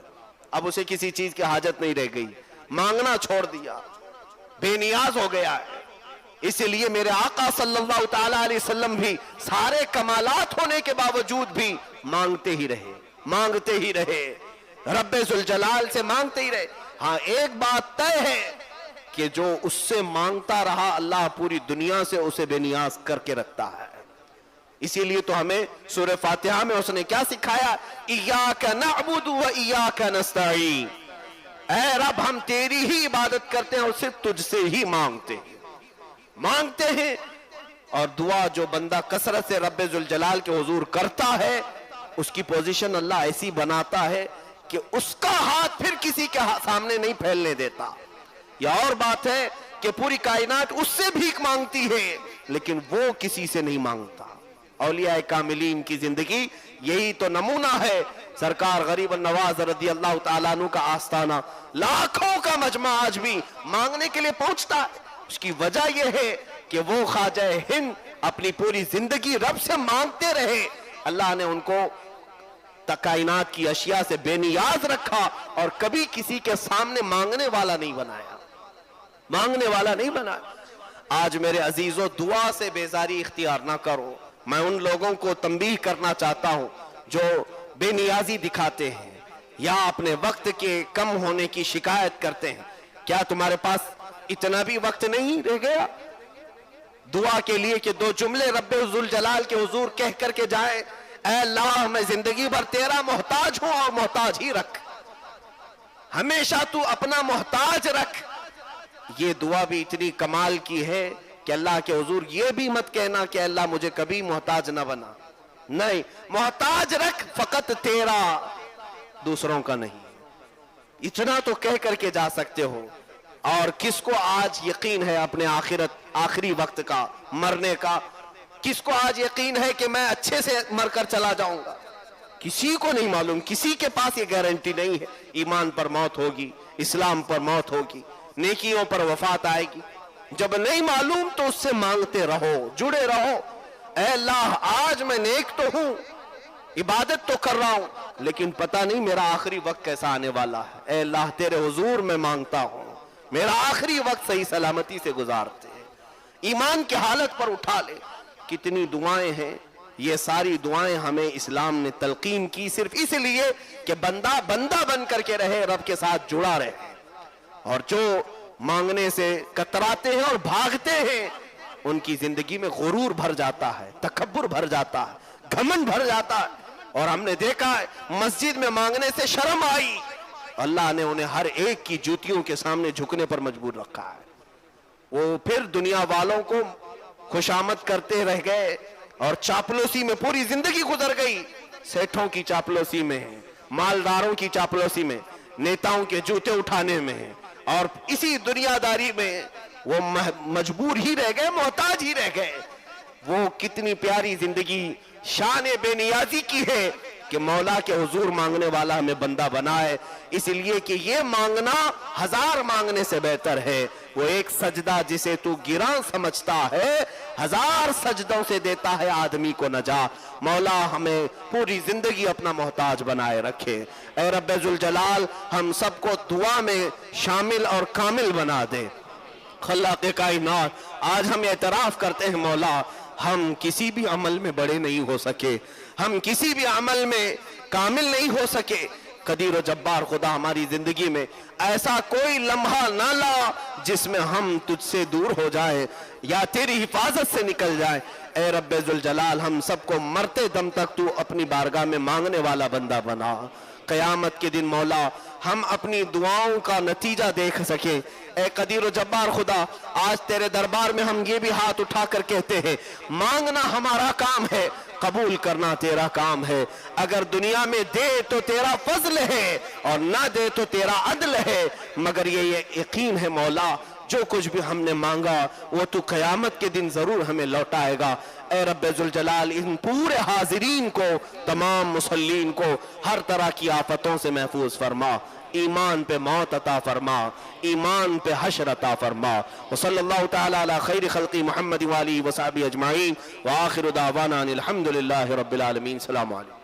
اب اسے کسی چیز کی حاجت نہیں رہ گئی، مانگنا چھوڑ دیا، بے نیاز ہو گیا ہے. اسی لیے میرے آقا صلی اللہ تعالی علیہ وسلم بھی سارے کمالات ہونے کے باوجود بھی مانگتے ہی رہے، مانگتے ہی رہے، رب ذوالجلال سے مانگتے ہی رہے. ہاں ایک بات طے ہے کہ جو اس سے مانگتا رہا اللہ پوری دنیا سے اسے بے نیاز کر کے رکھتا ہے. اسی لیے تو ہمیں سورہ فاتحہ میں اس نے کیا سکھایا؟ ایاک نعبد و ایاک نستعین. اے رب ہم تیری ہی عبادت کرتے ہیں اور صرف تجھ سے ہی مانگتے ہیں. اور دعا جو بندہ کثرت سے رب ذوالجلال کے حضور کرتا ہے اس کی پوزیشن اللہ ایسی بناتا ہے کہ اس کا ہاتھ پھر کسی کے سامنے نہیں پھیلنے دیتا. یہ اور بات ہے کہ پوری کائنات اس سے بھیک مانگتی ہے لیکن وہ کسی سے نہیں مانگتا. اولیاء کاملین کی زندگی یہی تو نمونہ ہے. سرکار غریب النواز رضی اللہ تعالیٰ عنہ کا آستانہ لاکھوں کا مجمع آج بھی مانگنے کے لیے پہنچتا ہے. اس کی وجہ یہ ہے کہ وہ خواجہ ہند اپنی پوری زندگی رب سے مانگتے رہے. اللہ نے ان کو کائنات کی اشیاء سے بے نیاز رکھا اور کبھی کسی کے سامنے مانگنے والا نہیں بنایا، مانگنے والا نہیں بنایا. آج میرے عزیزوں دعا سے بیزاری اختیار نہ کرو. میں ان لوگوں کو تنبیہ کرنا چاہتا ہوں جو بے نیازی دکھاتے ہیں یا اپنے وقت کے کم ہونے کی شکایت کرتے ہیں. کیا تمہارے پاس اتنا بھی وقت نہیں رہ گیا دعا کے لیے کہ دو جملے رب ذوالجلال کے حضور کہہ کر کے جائیں؟ اے اللہ میں زندگی بھر تیرا محتاج ہوں اور محتاج ہی رکھ، ہمیشہ تو اپنا محتاج رکھ. یہ دعا بھی اتنی کمال کی ہے کہ اللہ کے حضور یہ بھی مت کہنا کہ اللہ مجھے کبھی محتاج نہ بنا. نہیں، محتاج رکھ فقط تیرا، دوسروں کا نہیں. اتنا تو کہہ کر کے جا سکتے ہو. اور کس کو آج یقین ہے اپنے آخری وقت کا، مرنے کا؟ کس کو آج یقین ہے کہ میں اچھے سے مر کر چلا جاؤں گا؟ کسی کو نہیں معلوم. کسی کے پاس یہ گارنٹی نہیں ہے. ایمان پر موت ہوگی، اسلام پر موت ہوگی، نیکیوں پر وفات آئے گی. جب نہیں معلوم تو اس سے مانگتے رہو، جڑے رہو. اے اللہ آج میں نیک تو ہوں، عبادت تو کر رہا ہوں، لیکن پتہ نہیں میرا آخری وقت کیسا آنے والا ہے. اے اللہ تیرے حضور میں مانگتا ہوں میرا آخری وقت صحیح سلامتی سے گزارتے. ایمان کی حالت پر اٹھا لے. کتنی دعائیں ہیں. یہ ساری دعائیں ہمیں اسلام نے تلقین کی صرف اس لیے کہ بندہ بن کر کے رہے، رب کے ساتھ جڑا رہے. اور جو مانگنے سے کتراتے ہیں اور بھاگتے ہیں ان کی زندگی میں غرور بھر جاتا ہے، تکبر بھر جاتا ہے، گھمنڈ بھر جاتا ہے. اور ہم نے دیکھا ہے مسجد میں مانگنے سے شرم آئی، اللہ نے انہیں ہر ایک کی جوتیوں کے سامنے جھکنے پر مجبور رکھا ہے. وہ پھر دنیا والوں کو خوشامد کرتے رہ گئے اور چاپلوسی میں پوری زندگی گزر گئی. سیٹھوں کی چاپلوسی میں، مالداروں کی چاپلوسی میں، نیتاؤں کے جوتے اٹھانے میں، اور اسی دنیا داری میں وہ مجبور ہی رہ گئے، محتاج ہی رہ گئے. وہ کتنی پیاری زندگی شان بے نیازی کی ہے کہ مولا کے حضور مانگنے والا ہمیں بندہ بنائے. اس لیے کہ یہ مانگنا ہزار مانگنے سے بہتر ہے. وہ ایک سجدہ جسے تو گراں سمجھتا ہے ہزار سجدوں سے دیتا ہے آدمی کو نجات. مولا ہمیں پوری زندگی اپنا محتاج بنائے رکھے. اے رب ذوالجلال ہم سب کو دعا میں شامل اور کامل بنا دے. خلاق کائنات آج ہم اعتراف کرتے ہیں مولا ہم کسی بھی عمل میں بڑے نہیں ہو سکے، ہم کسی بھی عمل میں کامل نہیں ہو سکے. قدیر و جبار خدا ہماری زندگی میں ایسا کوئی لمحہ نہ لا جس میں ہم تجھ سے دور ہو جائیں یا تیری حفاظت سے نکل جائیں. اے رب ذوالجلال ہم سب کو مرتے دم تک تو اپنی بارگاہ میں مانگنے والا بندہ بنا. قیامت کے دن مولا ہم اپنی دعاؤں کا نتیجہ دیکھ سکیں. اے قدیر و جبار خدا آج تیرے دربار میں ہم یہ بھی ہاتھ اٹھا کر کہتے ہیں مانگنا ہمارا کام ہے، قبول کرنا تیرا کام ہے. اگر دنیا میں دے تو تیرا فضل ہے اور نہ دے تو تیرا عدل ہے، مگر یہ یقین ہے مولا جو کچھ بھی ہم نے مانگا وہ تو قیامت کے دن ضرور ہمیں لوٹائے گا. اے رب ذوالجلال ان پورے حاضرین کو، تمام مصلین کو ہر طرح کی آفتوں سے محفوظ فرما، ایمان پہ موت عطا فرما، ایمان پہ حشر عطا فرما. وصلی اللہ تعالی علی خیر خلقی محمد وآلہ وصحبہ اجمعین، وآخر دعوانا ان الحمدللہ رب العالمین. السلام علیکم.